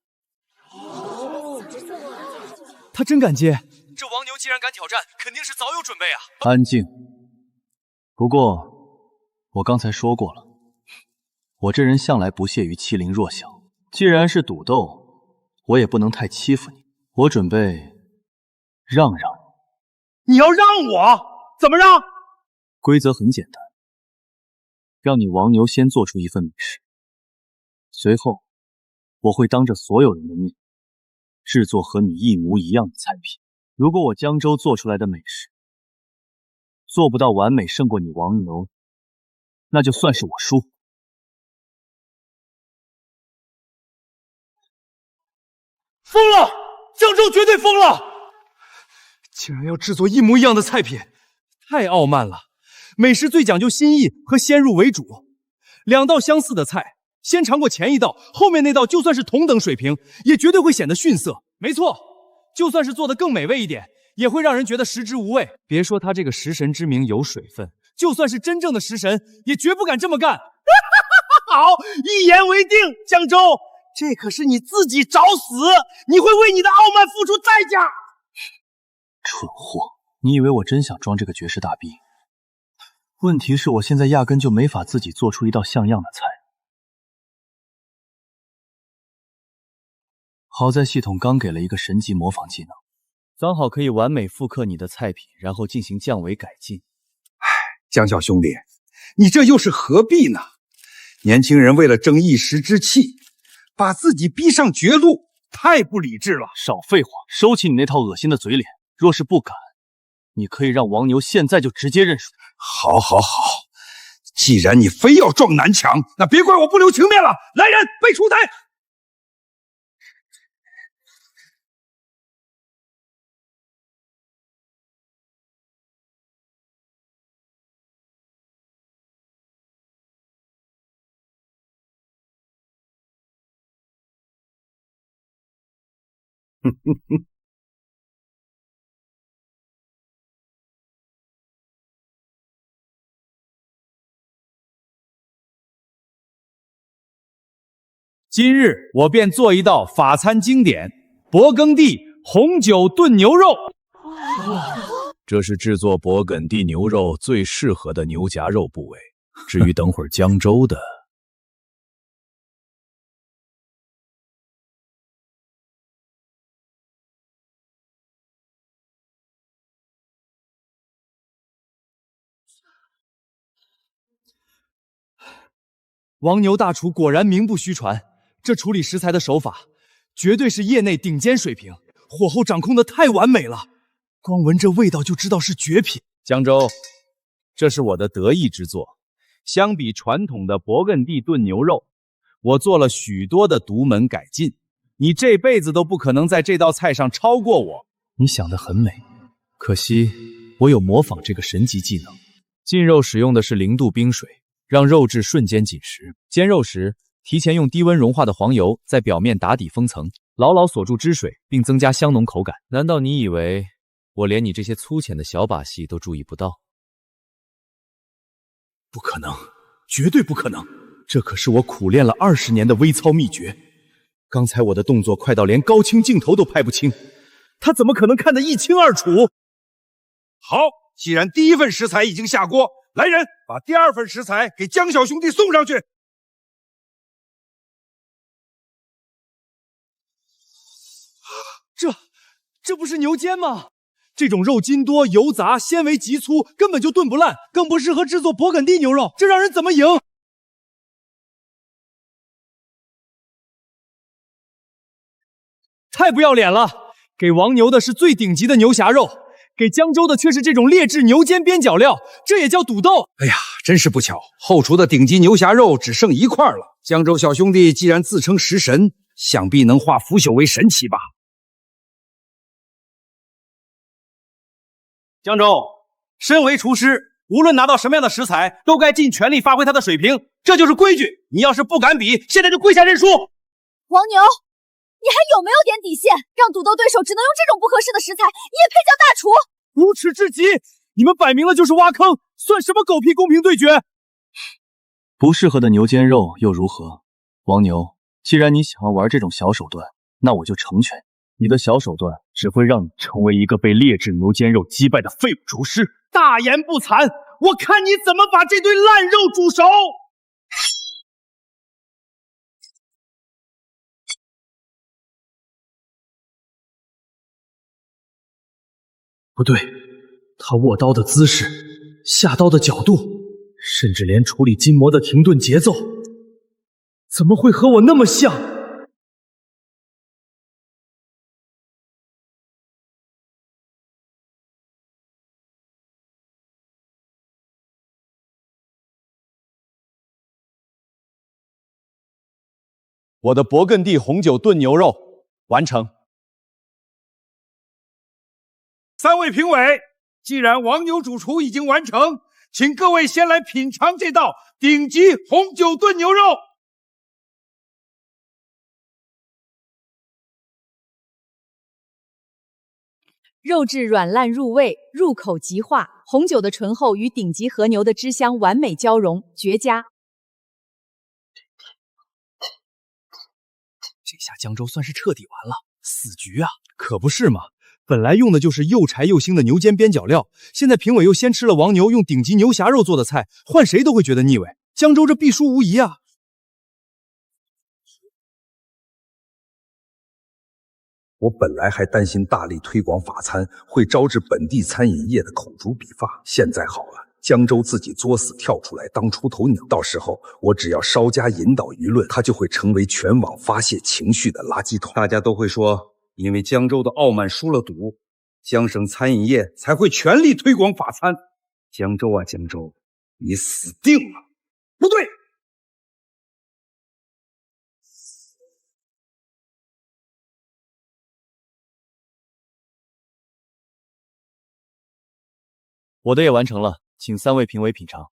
他真敢接，这王牛既然敢挑战，肯定是早有准备啊！安静。不过我刚才说过了，我这人向来不屑于欺凌弱小。既然是赌斗，我也不能太欺负你。我准备让让你。你要让我？怎么让？规则很简单，让你王牛先做出一份美食，随后我会当着所有人的面制作和你一模一样的菜品。如果我江州做出来的美食做不到完美胜过你王牛，那就算是我输。疯了！江州绝对疯了！竟然要制作一模一样的菜品，太傲慢了。美食最讲究心意和先入为主，两道相似的菜，先尝过前一道，后面那道就算是同等水平，也绝对会显得逊色。没错，就算是做得更美味一点，也会让人觉得食之无味。别说他这个食神之名有水分，就算是真正的食神，也绝不敢这么干。好，一言为定，江州，这可是你自己找死，你会为你的傲慢付出代价。蠢货，你以为我真想装这个绝世大逼？问题是我现在压根就没法自己做出一道像样的菜。好在系统刚给了一个神级模仿技能，刚好可以完美复刻你的菜品，然后进行降维改进。江小兄弟，你这又是何必呢？年轻人为了争一时之气，把自己逼上绝路，太不理智了。少废话，收起你那套恶心的嘴脸。若是不敢，你可以让王牛现在就直接认输。好，好，好，既然你非要撞南墙，那别怪我不留情面了。来人，备出台。今日我便做一道法餐经典——勃艮第红酒炖牛肉。这是制作勃艮第牛肉最适合的牛夹肉部位。至于等会儿江州的，王牛大厨果然名不虚传，这处理食材的手法绝对是业内顶尖水平，火候掌控的太完美了，光闻这味道就知道是绝品。江州，这是我的得意之作。相比传统的勃艮第炖牛肉，我做了许多的独门改进，你这辈子都不可能在这道菜上超过我。你想得很美，可惜我有模仿这个神级技能。浸肉使用的是0度冰水，让肉质瞬间紧实。煎肉时，提前用低温融化的黄油在表面打底封层，牢牢锁住汁水，并增加香浓口感。难道你以为我连你这些粗浅的小把戏都注意不到？不可能，绝对不可能！这可是我苦练了20年的微操秘诀。刚才我的动作快到连高清镜头都拍不清，他怎么可能看得一清二楚？好，既然第一份食材已经下锅，来人，把第2份食材给江小兄弟送上去。这不是牛肩吗？这种肉筋多油杂，纤维极粗，根本就炖不烂，更不适合制作勃艮第牛肉，这让人怎么赢？太不要脸了！给王牛的是最顶级的牛狭肉，给江州的却是这种劣质牛肩边角料，这也叫赌斗？哎呀，真是不巧，后厨的顶级牛狭肉只剩1块了。江州小兄弟既然自称食神，想必能化腐朽为神奇吧？江州，身为厨师，无论拿到什么样的食材，都该尽全力发挥他的水平，这就是规矩。你要是不敢比，现在就跪下认输。王牛，你还有没有点底线？让赌斗对手只能用这种不合适的食材，你也配叫大厨？无耻至极！你们摆明了就是挖坑，算什么狗屁公平对决？不适合的牛肩肉又如何？王牛，既然你想要玩这种小手段，那我就成全你。你的小手段只会让你成为一个被劣质牛肩肉击败的废物厨师。大言不惭！我看你怎么把这堆烂肉煮熟！不对，他握刀的姿势、下刀的角度，甚至连处理筋膜的停顿节奏，怎么会和我那么像？我的勃艮第红酒炖牛肉完成。3位评委，既然王牛主厨已经完成，请各位先来品尝这道顶级红酒炖牛肉。肉质软烂入味，入口即化，红酒的醇厚与顶级和牛的汁香完美交融，绝佳。这下江州算是彻底完了，死局啊！可不是嘛，本来用的就是又柴又腥的牛肩边角料，现在评委又先吃了王牛用顶级牛狭肉做的菜，换谁都会觉得腻味。江州这必输无疑啊！我本来还担心大力推广法餐会招致本地餐饮业的口诛笔伐，现在好了，江州自己作死跳出来当出头鸟，到时候我只要稍加引导舆论，他就会成为全网发泄情绪的垃圾桶。大家都会说，因为江州的傲慢输了赌，江省餐饮业才会全力推广法餐。江州啊，江州，你死定了！不对。我的也完成了，请3位评委品尝。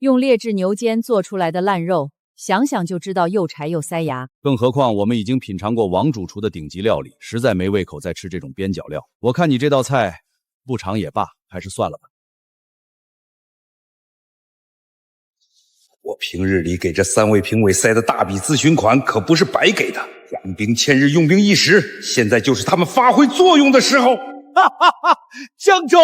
用劣质牛肩做出来的烂肉，想想就知道又柴又塞牙。更何况我们已经品尝过王主厨的顶级料理，实在没胃口再吃这种边角料。我看你这道菜不尝也罢，还是算了吧。我平日里给这3位评委塞的大笔咨询款可不是白给的，养兵千日，用兵一时，现在就是他们发挥作用的时候。哈哈哈！江州，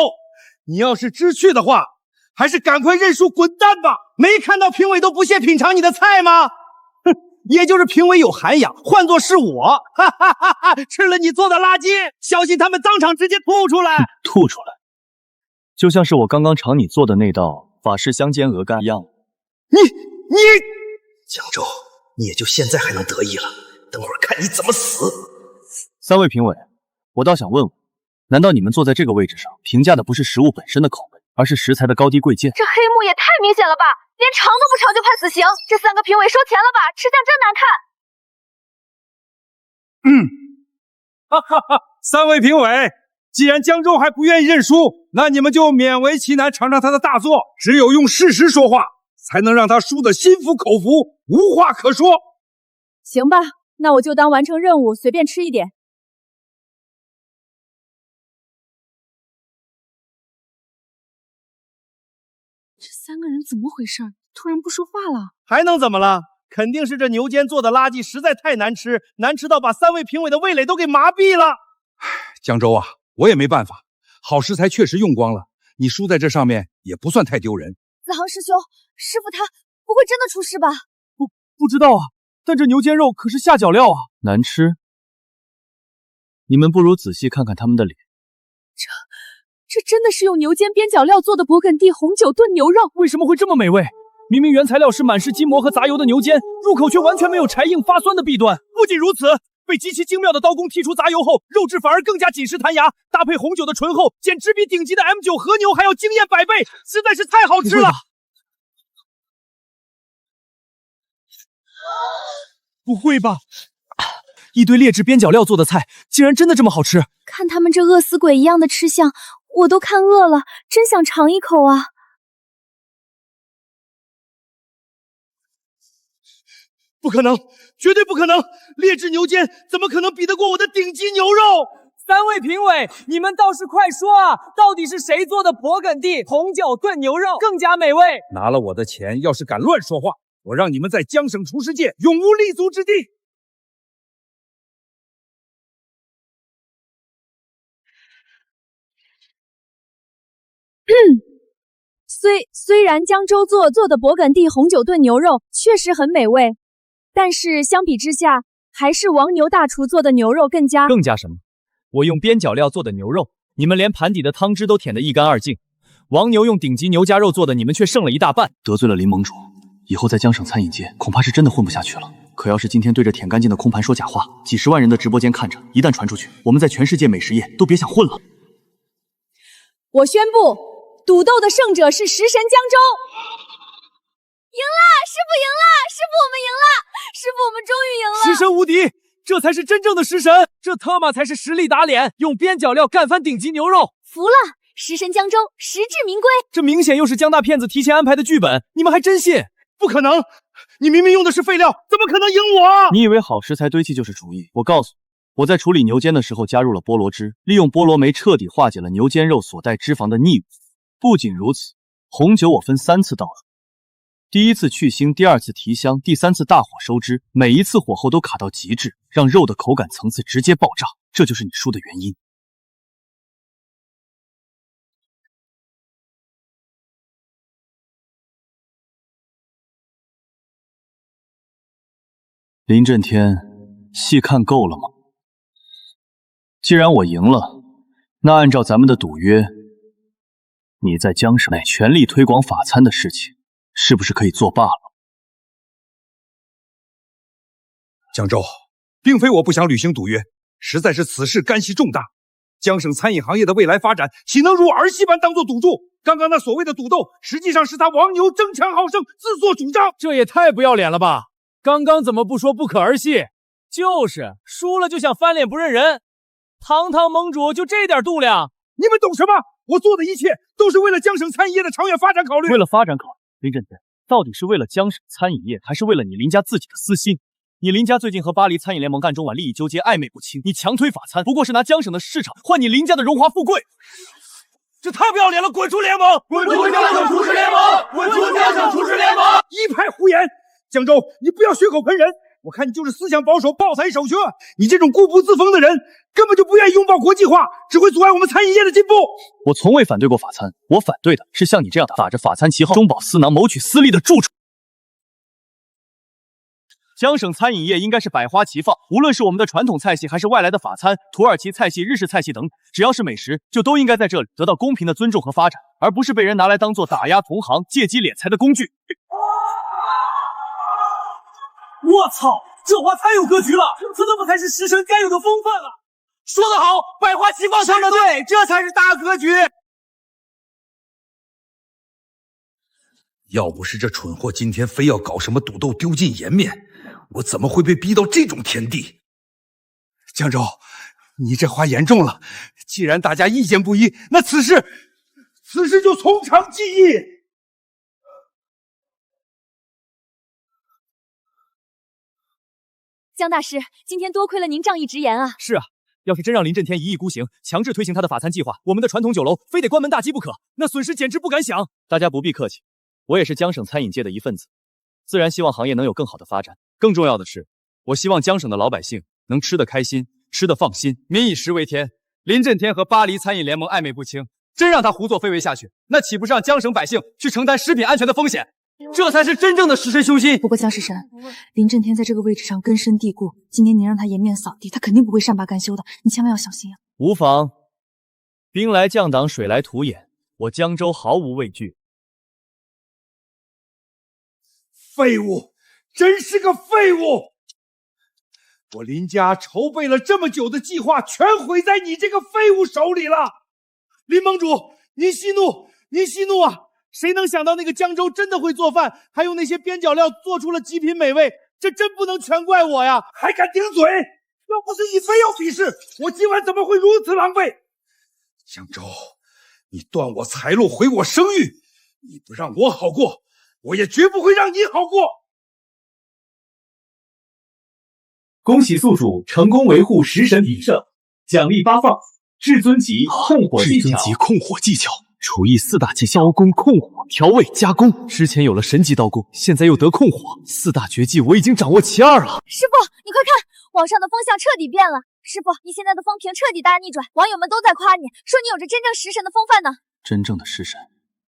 你要是知趣的话，还是赶快认输滚蛋吧！没看到评委都不屑品尝你的菜吗？哼，也就是评委有涵养，换作是我，哈哈哈哈！吃了你做的垃圾，小心他们当场直接吐出来。吐出来，就像是我刚刚尝你做的那道法式香煎鹅肝一样。你江州，你也就现在还能得意了，等会儿看你怎么死。3位评委，我倒想问问，难道你们坐在这个位置上，评价的不是食物本身的口味，而是食材的高低贵贱？这黑幕也太明显了吧！连尝都不尝就判死刑，这3个评委收钱了吧？吃相真难看。哈哈哈！3位评委，既然江州还不愿意认输，那你们就勉为其难尝尝他的大作。只有用事实说话，才能让他输得心服口服，无话可说。行吧，那我就当完成任务，随便吃一点。这3个人怎么回事？突然不说话了？还能怎么了？肯定是这牛肩做的垃圾实在太难吃，难吃到把3位评委的味蕾都给麻痹了。江州啊，我也没办法，好食材确实用光了，你输在这上面也不算太丢人。子航师兄，师傅他不会真的出事吧？不知道啊，但这牛肩肉可是下脚料啊，难吃。你们不如仔细看看他们的脸。这真的是用牛肩边角料做的勃艮第红酒炖牛肉，为什么会这么美味？明明原材料是满是筋膜和杂油的牛肩，入口却完全没有柴硬发酸的弊端。不仅如此，被极其精妙的刀工剔除杂油后，肉质反而更加紧实弹牙，搭配红酒的醇厚，简直比顶级的 M9 和牛还要惊艳100倍，实在是太好吃了。不会吧？一堆劣质边角料做的菜，竟然真的这么好吃？看他们这饿死鬼一样的吃相，我都看饿了，真想尝一口啊！不可能，绝对不可能！劣质牛肩怎么可能比得过我的顶级牛肉？3位评委，你们倒是快说啊！到底是谁做的勃艮第红酒炖牛肉更加美味？拿了我的钱，要是敢乱说话，我让你们在江省厨师界永无立足之地！虽然江州做的勃艮第红酒炖牛肉确实很美味，但是相比之下，还是王牛大厨做的牛肉更加什么？我用边角料做的牛肉，你们连盘底的汤汁都舔得一干二净；王牛用顶级牛夹肉做的，你们却剩了一大半。得罪了林盟主，以后在江省餐饮界恐怕是真的混不下去了。可要是今天对着舔干净的空盘说假话，几十万人的直播间看着，一旦传出去，我们在全世界美食业都别想混了。我宣布，赌斗的胜者是食神江州。赢了，师傅赢了，师傅我们赢了，师傅我们终于赢了！食神无敌，这才是真正的食神，这他妈才是实力打脸，用边角料干翻顶级牛肉。服了，食神江州实至名归。这明显又是江大骗子提前安排的剧本，你们还真信？不可能，你明明用的是废料，怎么可能赢我？你以为好食材堆砌就是主意？我告诉你，我在处理牛肩的时候加入了菠萝汁，利用菠萝酶彻底化解了牛肩肉所带脂肪的腻味。不仅如此，红酒我分3次倒入，第1次去腥，第2次提香，第3次大火收汁，每一次火候都卡到极致，让肉的口感层次直接爆炸，这就是你输的原因。林震天，戏看够了吗？既然我赢了，那按照咱们的赌约，你在江省内全力推广法餐的事情，是不是可以作罢了？江州，并非我不想履行赌约，实在是此事干系重大。江省餐饮行业的未来发展，岂能如儿戏般当作赌注？刚刚那所谓的赌斗，实际上是他王牛争强好胜，自作主张。这也太不要脸了吧！刚刚怎么不说不可儿戏？就是输了就想翻脸不认人，堂堂盟主就这点度量？你们懂什么？我做的一切都是为了江省餐饮业的长远发展考虑。为了发展考虑，林震天，到底是为了江省餐饮业，还是为了你林家自己的私心？你林家最近和巴黎餐饮联盟干中碗利益纠结，暧昧不清。你强推法餐，不过是拿江省的市场换你林家的荣华富贵。这太不要脸了！滚出联盟！滚出江省厨师联盟！滚出江省厨师联盟！一派胡言！江州，你不要血口喷人！我看你就是思想保守、抱残守缺。你这种固步自封的人，根本就不愿意拥抱国际化，只会阻碍我们餐饮业的进步。我从未反对过法餐，我反对的是像你这样的打着法餐旗号中饱私囊、谋取私利的蛀虫。江省餐饮业应该是百花齐放，无论是我们的传统菜系，还是外来的法餐、土耳其菜系、日式菜系等，只要是美食，就都应该在这里得到公平的尊重和发展，而不是被人拿来当做打压同行、借机敛财的工具。我操，这话太有格局了，这他妈才是食神该有的风范啊！说得好，百花齐放，说得对，这才是大格局。要不是这蠢货今天非要搞什么赌斗丢尽颜面，我怎么会被逼到这种田地？江州，你这话严重了。既然大家意见不一，那此事就从长计议。江大师，今天多亏了您仗义直言啊！是啊，要是真让林震天一意孤行，强制推行他的法餐计划，我们的传统酒楼非得关门大吉不可，那损失简直不敢想。大家不必客气，我也是江省餐饮界的一份子，自然希望行业能有更好的发展。更重要的是，我希望江省的老百姓能吃得开心，吃得放心。民以食为天，林震天和巴黎餐饮联盟暧昧不清，真让他胡作非为下去，那岂不是让江省百姓去承担食品安全的风险？这才是真正的食神修心。不过江食神，林震天在这个位置上根深蒂固，今天您让他颜面扫地，他肯定不会善罢甘休的，你千万要小心啊！无妨，兵来将挡，水来土掩，我江州毫无畏惧。废物，真是个废物！我林家筹备了这么久的计划，全毁在你这个废物手里了。林盟主，您息怒，您息怒啊！谁能想到那个江州真的会做饭，还用那些边角料做出了极品美味？这真不能全怪我呀！还敢顶嘴！要不是你非要比试，我今晚怎么会如此狼狈？江州，你断我财路，毁我声誉，你不让我好过，我也绝不会让你好过。恭喜宿主成功维护食神鼎盛，奖励发放至尊级控火技巧。至尊级控火技巧，厨艺4大技巧：刀工、控火、调味、加工。之前有了神级刀工，现在又得控火，4大绝技我已经掌握其2了。师傅，你快看，网上的风向彻底变了。师傅，你现在的风评彻底大逆转，网友们都在夸你，说你有着真正食神的风范呢。真正的食神，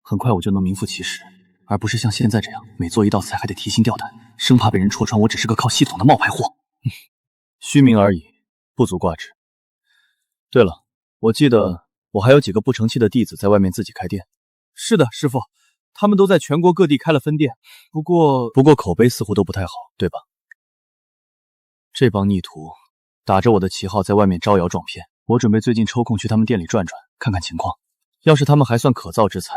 很快我就能名副其实，而不是像现在这样，每做一道菜还得提心吊胆，生怕被人戳穿我只是个靠系统的冒牌货。虚名而已，不足挂齿。对了，我记得我还有几个不成器的弟子在外面自己开店。是的，师傅，他们都在全国各地开了分店，不过口碑似乎都不太好，对吧？这帮逆徒打着我的旗号在外面招摇撞骗，我准备最近抽空去他们店里转转，看看情况。要是他们还算可造之材，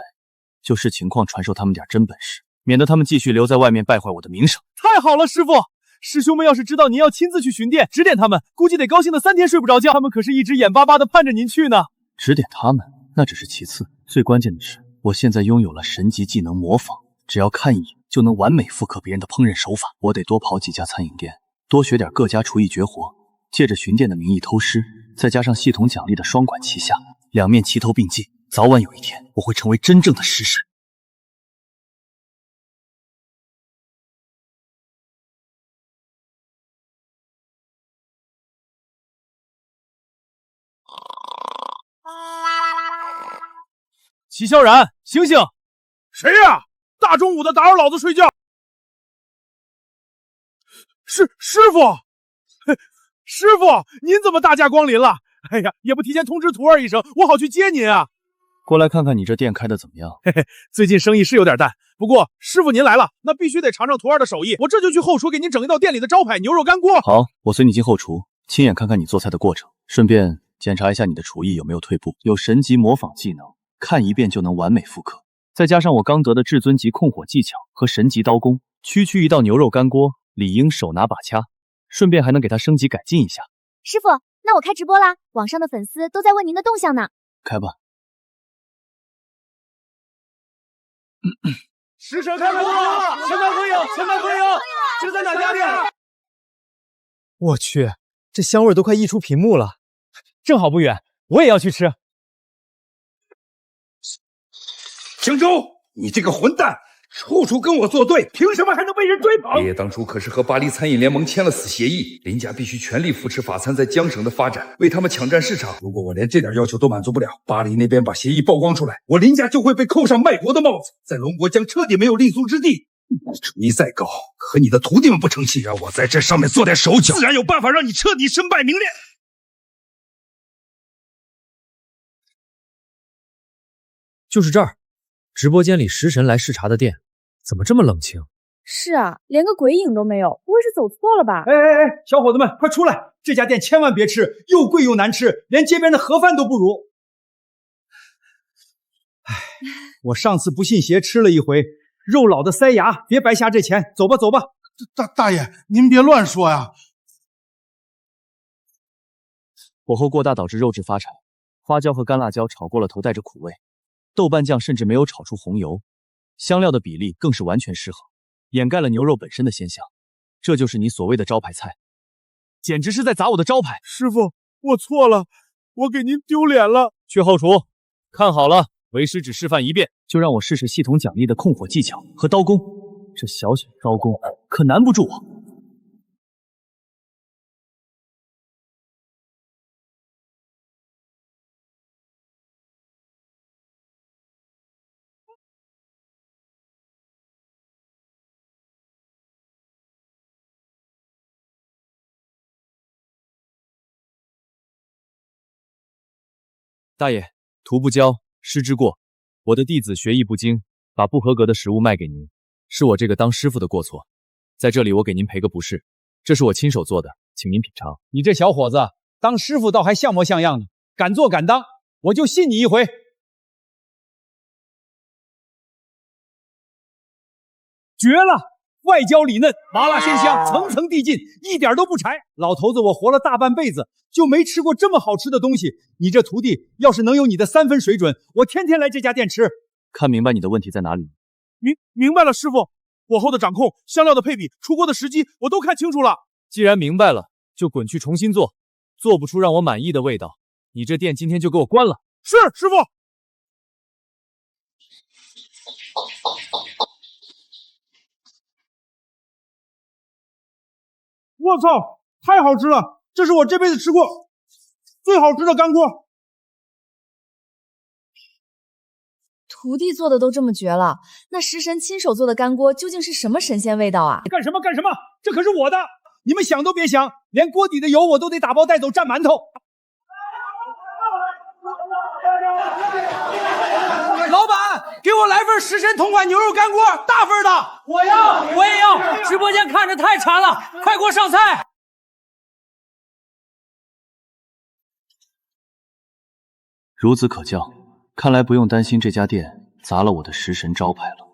就视情况传授他们点真本事，免得他们继续留在外面败坏我的名声。太好了，师傅！师兄们要是知道您要亲自去巡店指点他们，估计得高兴的3天睡不着觉。他们可是一直眼巴巴的盼着您去呢。指点他们那只是其次，最关键的是，我现在拥有了神级技能模仿，只要看一眼就能完美复刻别人的烹饪手法。我得多跑几家餐饮店，多学点各家厨艺绝活，借着巡店的名义偷师，再加上系统奖励的双管齐下，两面齐头并进，早晚有一天我会成为真正的食神。齐萧然，醒醒！谁呀？大中午的打扰老子睡觉！师傅，师傅，您怎么大驾光临了？哎呀，也不提前通知徒儿一声，我好去接您啊！过来看看你这店开的怎么样？嘿嘿，最近生意是有点淡，不过师傅您来了，那必须得尝尝徒儿的手艺。我这就去后厨给您整一道店里的招牌牛肉干锅。好，我随你进后厨，亲眼看看你做菜的过程，顺便检查一下你的厨艺有没有退步。有神级模仿技能，看一遍就能完美复刻，再加上我刚得的至尊级控火技巧和神级刀工，区区一道牛肉干锅，理应手拿把掐，顺便还能给它升级改进一下。师傅，那我开直播啦，网上的粉丝都在问您的动向呢。开吧。食神开门了！前排合影，前排合影，这在哪家店？我去，这香味都快溢出屏幕了。正好不远，我也要去吃。江州，你这个混蛋，处处跟我作对，凭什么还能被人追捧？爷爷当初可是和巴黎餐饮联盟签了死协议，林家必须全力扶持法餐在江省的发展，为他们抢占市场。如果我连这点要求都满足不了，巴黎那边把协议曝光出来，我林家就会被扣上卖国的帽子，在龙国将彻底没有立足之地。你厨艺再高，和你的徒弟们不成器，让我在这上面做点手脚，自然有办法让你彻底身败名裂。就是这儿，直播间里食神来视察的店，怎么这么冷清？是啊，连个鬼影都没有，不会是走错了吧？哎，小伙子们，快出来！这家店千万别吃，又贵又难吃，连街边的盒饭都不如。哎，我上次不信邪吃了一回，肉老的塞牙，别白瞎这钱。走吧，走吧。大爷，您别乱说呀！火候过大导致肉质发柴，花椒和干辣椒炒过了头，带着苦味。豆瓣酱甚至没有炒出红油，香料的比例更是完全失衡，掩盖了牛肉本身的鲜香。这就是你所谓的招牌菜，简直是在砸我的招牌！师傅，我错了，我给您丢脸了。去后厨，看好了，为师只示范一遍，就让我试试系统奖励的控火技巧和刀工。这小小招工可难不住我。大爷，徒不教，师之过。我的弟子学艺不精，把不合格的食物卖给您，是我这个当师傅的过错。在这里我给您赔个不是，这是我亲手做的，请您品尝。你这小伙子，当师傅倒还像模像样的，敢做敢当，我就信你一回。绝了！外焦里嫩，麻辣鲜香，层层递进，一点都不柴。老头子，我活了大半辈子，就没吃过这么好吃的东西。你这徒弟要是能有你的3分水准，我天天来这家店吃。看明白你的问题在哪里？明白了，师傅。火候的掌控，香料的配比，出锅的时机，我都看清楚了。既然明白了，就滚去重新做，做不出让我满意的味道，你这店今天就给我关了。是，师傅。我操，太好吃了！这是我这辈子吃过最好吃的干锅。徒弟做的都这么绝了，那食神亲手做的干锅究竟是什么神仙味道啊？干什么？这可是我的！你们想都别想，连锅底的油我都得打包带走蘸馒头。老板，给我来份食神同款牛肉干锅，大份的。我也要。直播间看着太馋了，快给我上菜。孺子可教，看来不用担心这家店砸了我的食神招牌了。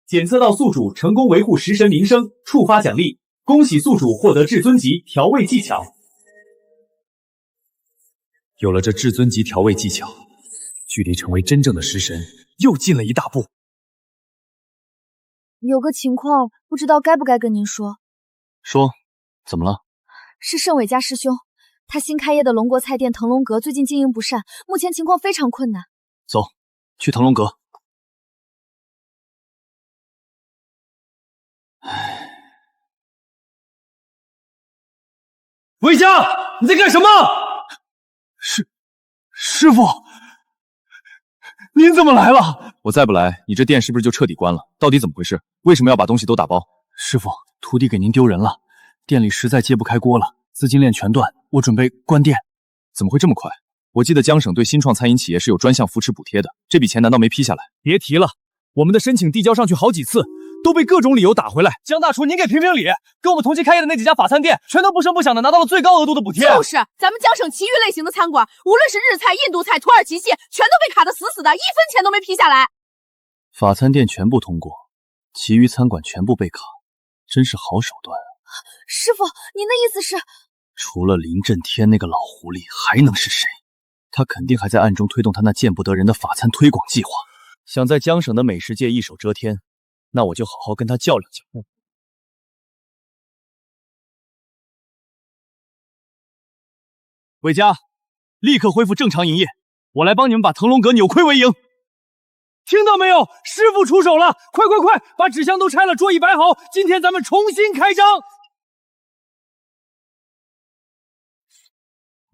检测到宿主成功维护食神名声，触发奖励，恭喜宿主获得至尊级调味技巧。有了这至尊级调味技巧，距离成为真正的食神又近了一大步。有个情况，不知道该不该跟您说。说，怎么了？是盛伟家师兄，他新开业的龙国菜店腾龙阁最近经营不善，目前情况非常困难。走，去腾龙阁。魏香，你在干什么？师傅，您怎么来了？我再不来，你这店是不是就彻底关了？到底怎么回事？为什么要把东西都打包？师傅，徒弟给您丢人了，店里实在揭不开锅了，资金链全断，我准备关店。怎么会这么快？我记得江省对新创餐饮企业是有专项扶持补贴的，这笔钱难道没批下来？别提了，我们的申请递交上去好几次，都被各种理由打回来。江大厨，您给评评理，跟我们同期开业的那几家法餐店，全都不声不响的拿到了最高额度的补贴。就是，咱们江省其余类型的餐馆，无论是日菜、印度菜、土耳其系，全都被卡得死死的，1分钱都没批下来。法餐店全部通过，其余餐馆全部被卡，真是好手段啊！师傅，您的意思是？除了林震天那个老狐狸，还能是谁？他肯定还在暗中推动他那见不得人的法餐推广计划。想在江省的美食界一手遮天，那我就好好跟他较量较量。韦家，立刻恢复正常营业，我来帮你们把腾龙阁扭亏为盈。听到没有？师傅出手了！快快快，把纸箱都拆了，桌椅摆好，今天咱们重新开张。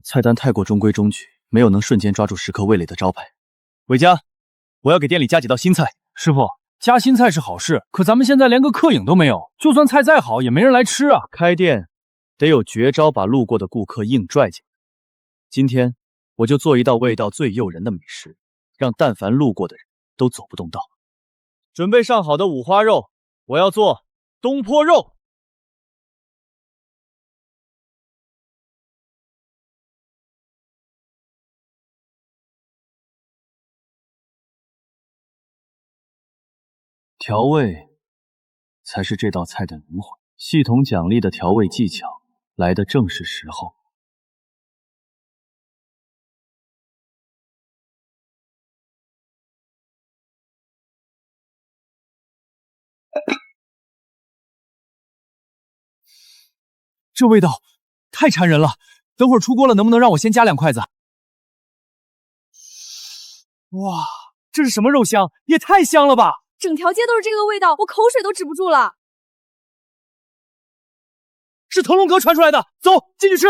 菜单太过中规中矩，没有能瞬间抓住食客味蕾的招牌。韦家，我要给店里加几道新菜。师傅，加新菜是好事，可咱们现在连个客影都没有，就算菜再好，也没人来吃啊。开店得有绝招，把路过的顾客硬拽进来。今天我就做一道味道最诱人的美食，让但凡路过的人都走不动道。准备上好的五花肉，我要做东坡肉。调味才是这道菜的灵魂，系统奖励的调味技巧来的正是时候。这味道太馋人了，等会儿出锅了，能不能让我先加2筷子？哇，这是什么肉香？也太香了吧！整条街都是这个味道，我口水都止不住了。是腾龙阁传出来的，走，进去吃。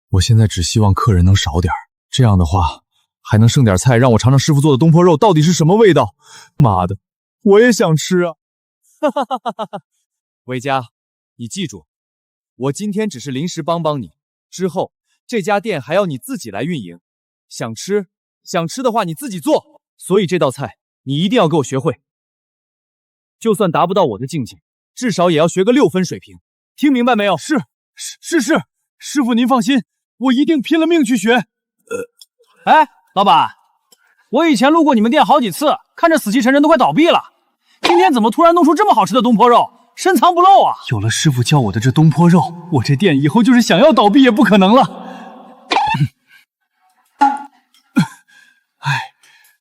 我现在只希望客人能少点，这样的话还能剩点菜，让我尝尝师傅做的东坡肉到底是什么味道。妈的，我也想吃啊！哈哈哈哈哈！韦家，你记住，我今天只是临时帮你，之后这家店还要你自己来运营。想吃的话你自己做，所以这道菜你一定要给我学会。就算达不到我的境界，至少也要学个6分水平，听明白没有？是，师傅您放心，我一定拼了命去学。哎，老板，我以前路过你们店好几次，看着死气沉沉都快倒闭了，今天怎么突然弄出这么好吃的东坡肉，深藏不露啊！有了师傅教我的这东坡肉，我这店以后就是想要倒闭也不可能了。哎，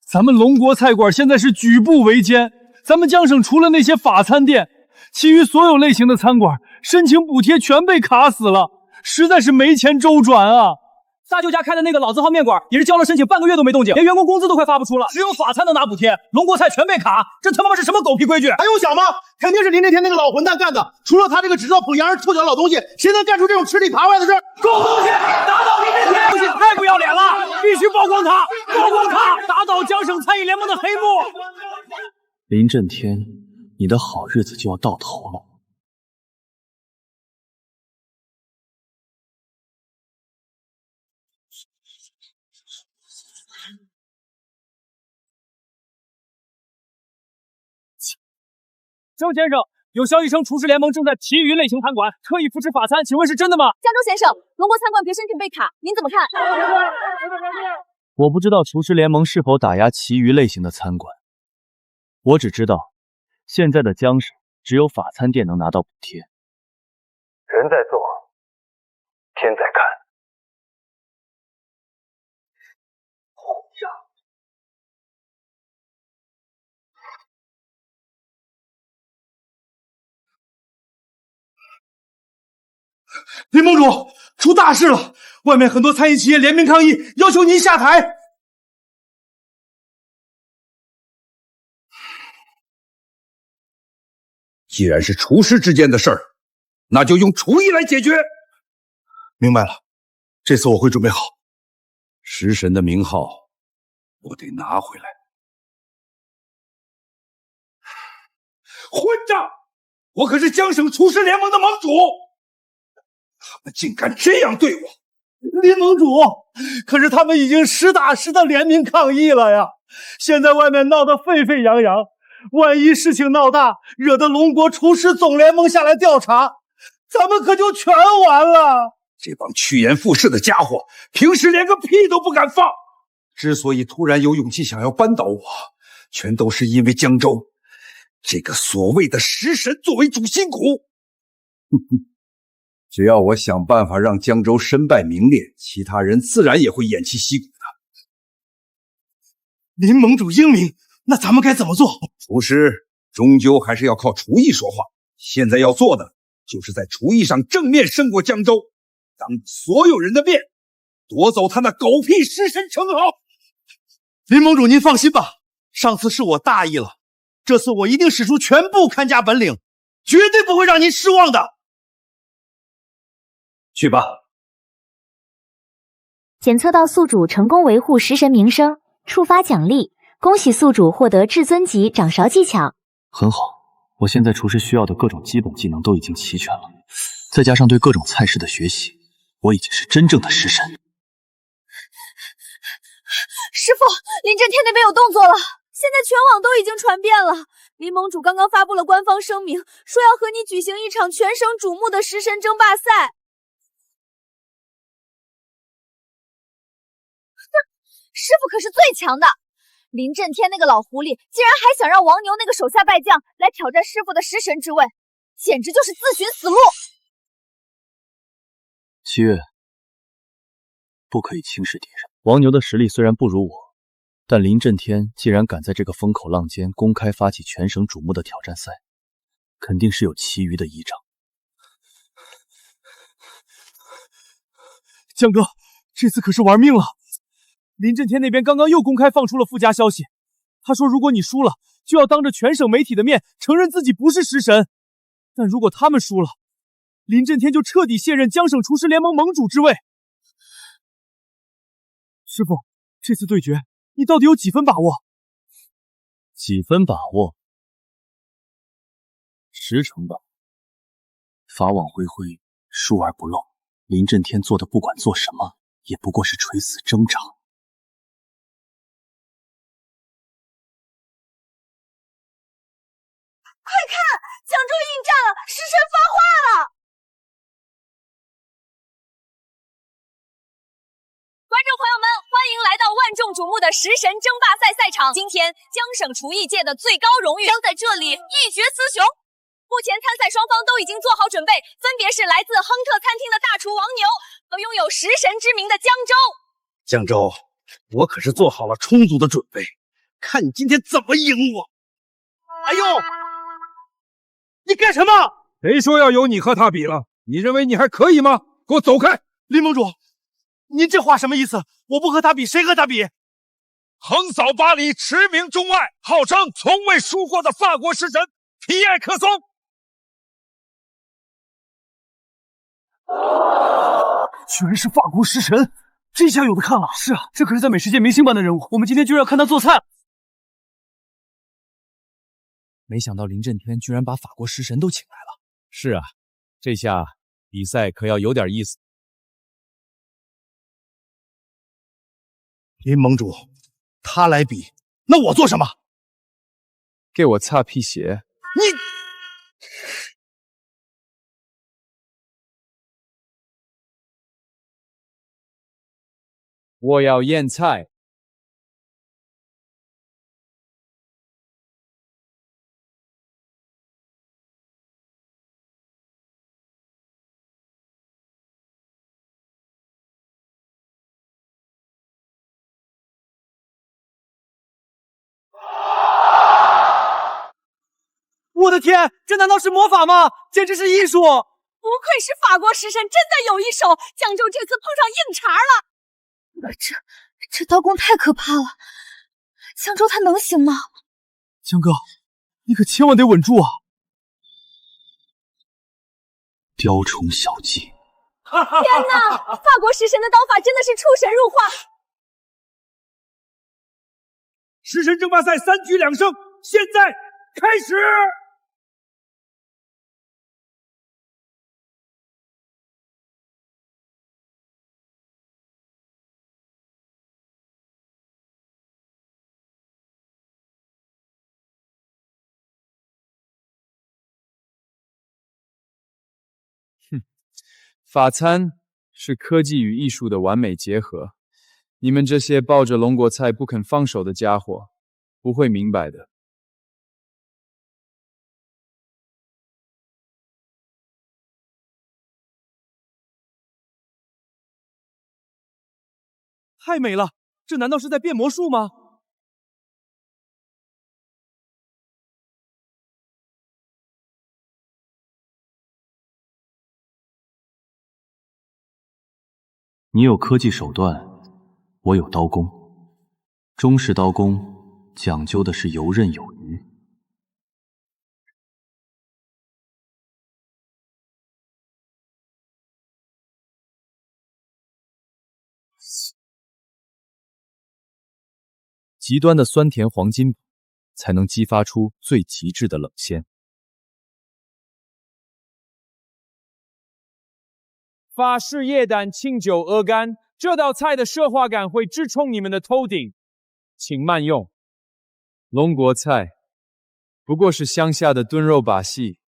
咱们龙国菜馆现在是举步维艰，咱们江省除了那些法餐店，其余所有类型的餐馆申请补贴全被卡死了，实在是没钱周转啊！大舅家开的那个老字号面馆也是交了申请半个月都没动静，连员工工资都快发不出了，只有法餐能拿补贴，龙国菜全被卡，这他妈是什么狗屁规矩？还用想吗？肯定是林震天那个老混蛋干的！除了他这个只知道捧洋人臭脚的老东西，谁能干出这种吃里扒外的事？狗东西，打倒林震天！东西太不要脸了，必须曝光他，曝光他，打倒江省餐饮联盟的黑幕！林震天，你的好日子就要到头了。周先生，有消息称厨师联盟正在其余类型餐馆特意扶持法餐，请问是真的吗？江州先生，龙国餐馆别申请被卡，您怎么看？我不知道厨师联盟是否打压其余类型的餐馆，我只知道现在的江省只有法餐店能拿到补贴。人在做，天在看。林盟主，出大事了！外面很多餐饮企业联名抗议，要求您下台。既然是厨师之间的事儿，那就用厨艺来解决。明白了，这次我会准备好。食神的名号，我得拿回来。混账！我可是江省厨师联盟的盟主。他们竟敢这样对我！林盟主，可是他们已经实打实的联名抗议了呀！现在外面闹得沸沸扬扬，万一事情闹大，惹得龙国厨师总联盟下来调查，咱们可就全完了！这帮趋炎附势的家伙，平时连个屁都不敢放。之所以突然有勇气想要扳倒我，全都是因为江州这个所谓的食神作为主心骨。只要我想办法让江州身败名裂，其他人自然也会偃旗息鼓的。林盟主英明，那咱们该怎么做？厨师终究还是要靠厨艺说话。现在要做的，就是在厨艺上正面胜过江州，当所有人的面，夺走他那狗屁食神称号。林盟主，您放心吧，上次是我大意了，这次我一定使出全部看家本领，绝对不会让您失望的。去吧。检测到宿主成功维护食神名声，触发奖励，恭喜宿主获得至尊级掌勺技巧。很好，我现在厨师需要的各种基本技能都已经齐全了，再加上对各种菜式的学习，我已经是真正的食神。师傅，林震天那边有动作了，现在全网都已经传遍了。林盟主刚刚发布了官方声明，说要和你举行一场全省瞩目的食神争霸赛。师傅可是最强的，林震天那个老狐狸竟然还想让王牛那个手下败将来挑战师傅的食神之位，简直就是自寻死路。七月，不可以轻视敌人。王牛的实力虽然不如我，但林震天既然敢在这个风口浪尖公开发起全省瞩目的挑战赛，肯定是有其余的依仗。江哥，这次可是玩命了。林震天那边刚刚又公开放出了附加消息，他说如果你输了，就要当着全省媒体的面承认自己不是食神，但如果他们输了，林震天就彻底卸任江省厨师联盟盟主之位。师傅，这次对决你到底有几分把握？几分把握？10成吧。法网恢恢，疏而不漏。林震天做的不管做什么，也不过是垂死挣扎。快看，江州应战了，食神发话了！观众朋友们，欢迎来到万众瞩目的食神争霸赛赛场。今天，江省厨艺界的最高荣誉将在这里一决雌雄。目前参赛双方都已经做好准备，分别是来自亨特餐厅的大厨王牛和拥有食神之名的江州。江州，我可是做好了充足的准备，看你今天怎么赢我！哎呦，你干什么？谁说要由你和他比了？你认为你还可以吗？给我走开！林盟主，您这话什么意思？我不和他比，谁和他比？横扫巴黎，驰名中外，号称从未输过的法国食神皮埃克松。居然是法国食神，这下有的看了。是啊，这可是在美食界明星般的人物，我们今天就要看他做菜了。没想到林震天居然把法国食神都请来了。是啊，这下比赛可要有点意思。林盟主，他来比，那我做什么？给我擦皮鞋！你。我要腌菜。我的天，这难道是魔法吗？简直是艺术！不愧是法国食神，真的有一手。江州这次碰上硬茬了。这刀工太可怕了，江州他能行吗？江哥，你可千万得稳住啊！雕虫小技！天哪，法国食神的刀法真的是出神入化。食神争霸赛3局2胜，现在开始！法餐是科技与艺术的完美结合，你们这些抱着龙国菜不肯放手的家伙，不会明白的。太美了，这难道是在变魔术吗？你有科技手段，我有刀工。中式刀工讲究的是游刃有余。极端的酸甜黄金才能激发出最极致的冷鲜。法式液胆清酒鹅肝，这道菜的奢华感会直冲你们的头顶，请慢用。龙国菜不过是乡下的炖肉把戏。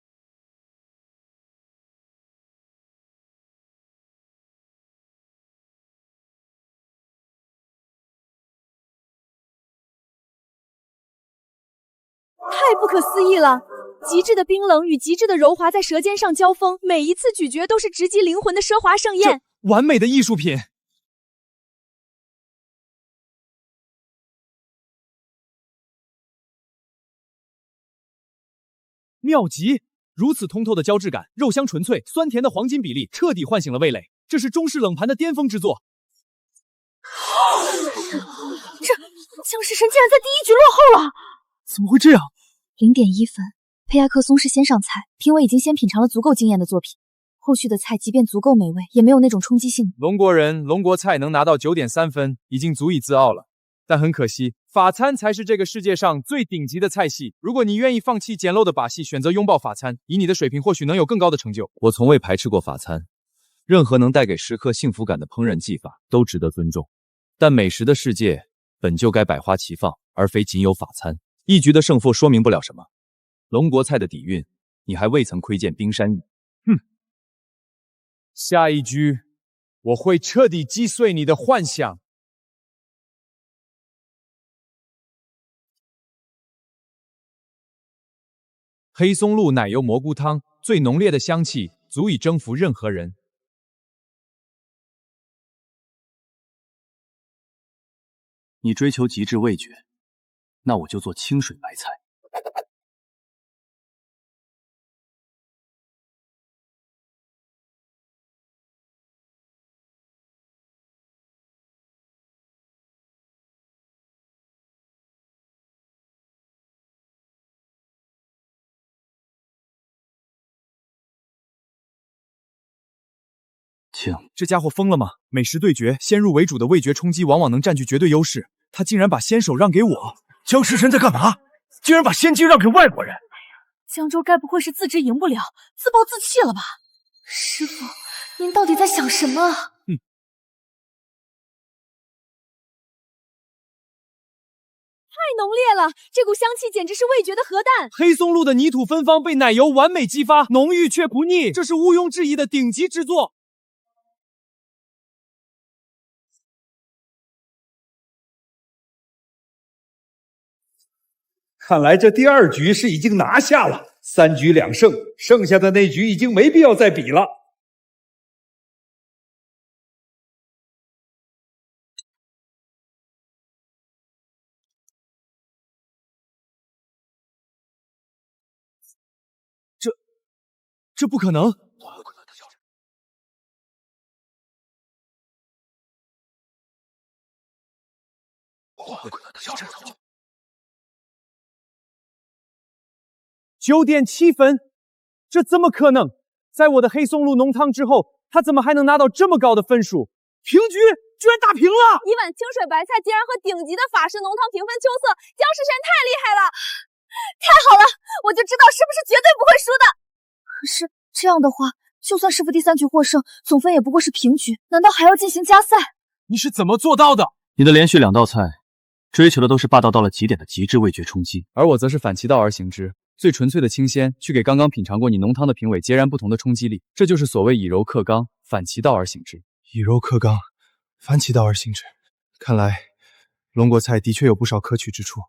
太不可思议了！极致的冰冷与极致的柔滑在舌尖上交锋，每一次咀嚼都是直击灵魂的奢华盛宴。完美的艺术品。妙极！如此通透的胶质感，肉香纯粹，酸甜的黄金比例，彻底唤醒了味蕾。这是中式冷盘的巅峰之作。这僵尸神竟然在第一局落后了！怎么会这样？0.1分。佩亚克松是先上菜，评委已经先品尝了足够惊艳的作品，后续的菜即便足够美味，也没有那种冲击性。龙国人，龙国菜能拿到9.3分，已经足以自傲了。但很可惜，法餐才是这个世界上最顶级的菜系。如果你愿意放弃简陋的把戏，选择拥抱法餐，以你的水平或许能有更高的成就。我从未排斥过法餐，任何能带给食客幸福感的烹饪技法都值得尊重。但美食的世界本就该百花齐放，而非仅有法餐。一局的胜负说明不了什么。龙国菜的底蕴，你还未曾窥见冰山芋。哼，下一局我会彻底击碎你的幻想。黑松露奶油蘑菇汤，最浓烈的香气足以征服任何人。你追求极致味觉，那我就做清水白菜。请，这家伙疯了吗？美食对决，先入为主的味觉冲击往往能占据绝对优势，他竟然把先手让给我。僵尸神在干嘛？竟然把先机让给外国人！江州该不会是自知赢不了，自暴自弃了吧？师傅，您到底在想什么？太浓烈了，这股香气简直是味觉的核弹。黑松露的泥土芬芳被奶油完美激发，浓郁却不腻，这是毋庸置疑的顶级之作。看来这第2局是已经拿下了，3局2胜，剩下的那局已经没必要再比了。这不可能！9.7分，这怎么可能？在我的黑松露浓汤之后，他怎么还能拿到这么高的分数？平局，居然打平了！一碗清水白菜竟然和顶级的法式浓汤平分秋色，僵尸神太厉害了！太好了，我就知道师傅是绝对不会输的。可是这样的话，就算师傅第3局获胜，总分也不过是平局，难道还要进行加赛？你是怎么做到的？你的连续2道菜，追求的都是霸道到了极点的极致味觉冲击，而我则是反其道而行之。最纯粹的清鲜，去给刚刚品尝过你浓汤的评委截然不同的冲击力，这就是所谓以柔克刚，反其道而行之。以柔克刚，反其道而行之。看来龙国菜的确有不少可取之处。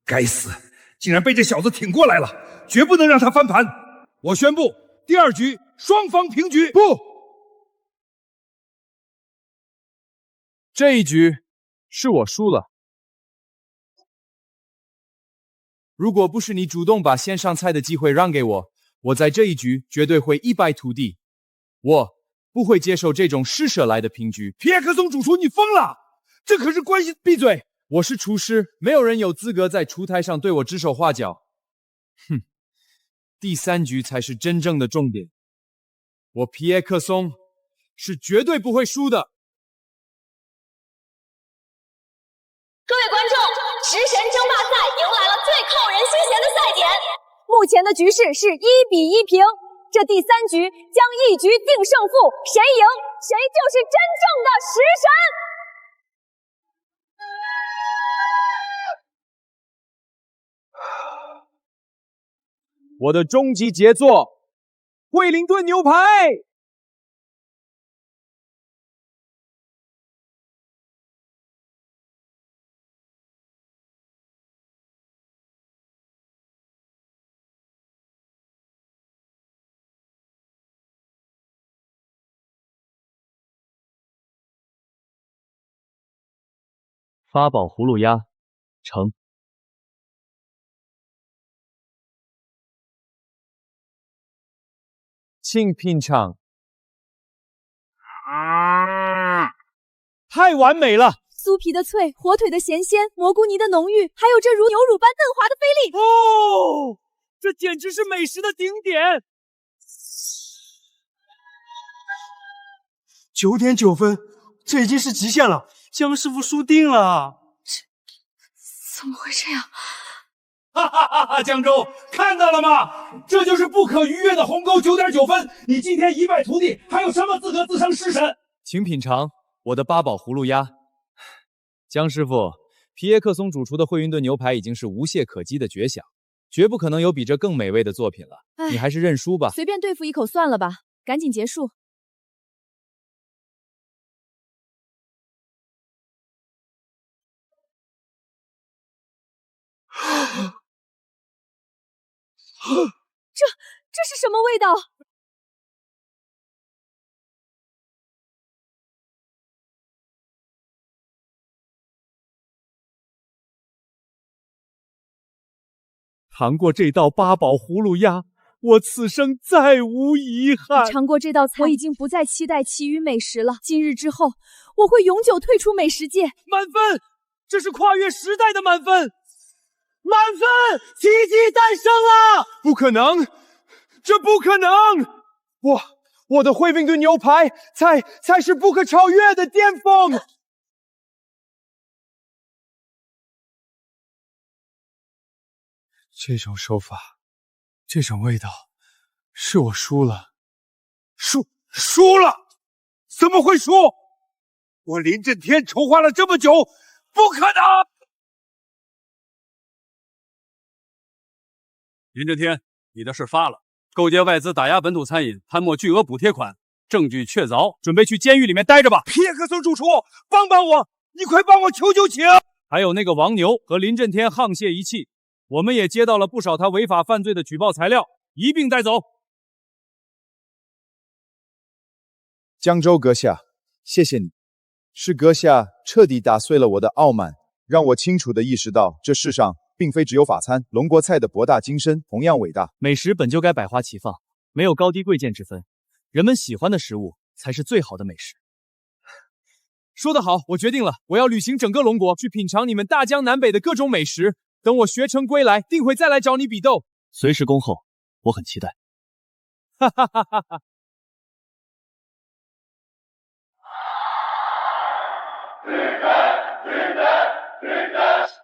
该死，竟然被这小子挺过来了，绝不能让他翻盘！我宣布，第2局双方平局。不，这一局是我输了。如果不是你主动把先上菜的机会让给我，我在这一局绝对会一败涂地。我不会接受这种施舍来的平局。皮埃克松主厨，你疯了！这可是关系……闭嘴！我是厨师，没有人有资格在厨台上对我指手画脚。哼，第3局才是真正的重点。我皮埃克松是绝对不会输的。各位观众，食神争霸赛迎来了最扣人心弦的赛点。目前的局势是1比1平，这第3局将一局定胜负，谁赢谁就是真正的食神。我的终极杰作，惠灵顿牛排。八宝葫芦鸭，成。请品尝。太完美了！酥皮的脆，火腿的咸鲜，蘑菇泥的浓郁，还有这如牛乳般嫩滑的菲力。哦，这简直是美食的顶点！9.9分，这已经是极限了。江师傅输定了。怎么会这样？哈哈哈哈！江州看到了吗？这就是不可逾越的鸿沟，9.9分。你今天一败涂地，还有什么资格自称食神？请品尝我的八宝葫芦鸭。江师傅，皮耶克松主厨的惠灵顿牛排已经是无懈可击的绝响，绝不可能有比这更美味的作品了。你还是认输吧，随便对付一口算了吧，赶紧结束。这是什么味道？尝过这道八宝葫芦鸭，我此生再无遗憾。尝过这道菜，我已经不再期待其余美食了。今日之后，我会永久退出美食界。满分，这是跨越时代的满分。满分！奇迹诞生了！不可能，这不可能！我的惠灵顿牛排才是不可超越的巅峰！这种手法，这种味道，是我输了。输了？怎么会输？我林震天筹划了这么久，不可能！林震天，你的事发了，勾结外资打压本土餐饮，贪墨巨额补贴款，证据确凿，准备去监狱里面待着吧。皮耶克松主厨，帮帮我！你快帮我求求情！还有那个王牛和林震天沆瀣一气，我们也接到了不少他违法犯罪的举报材料，一并带走。江州阁下，谢谢你，是阁下彻底打碎了我的傲慢，让我清楚地意识到这世上并非只有法餐，龙国菜的博大精深同样伟大。美食本就该百花齐放，没有高低贵贱之分，人们喜欢的食物才是最好的美食。说得好，我决定了，我要旅行整个龙国，去品尝你们大江南北的各种美食。等我学成归来，定会再来找你比斗。随时恭候，我很期待。哈哈哈哈哈！是人，是人，是人。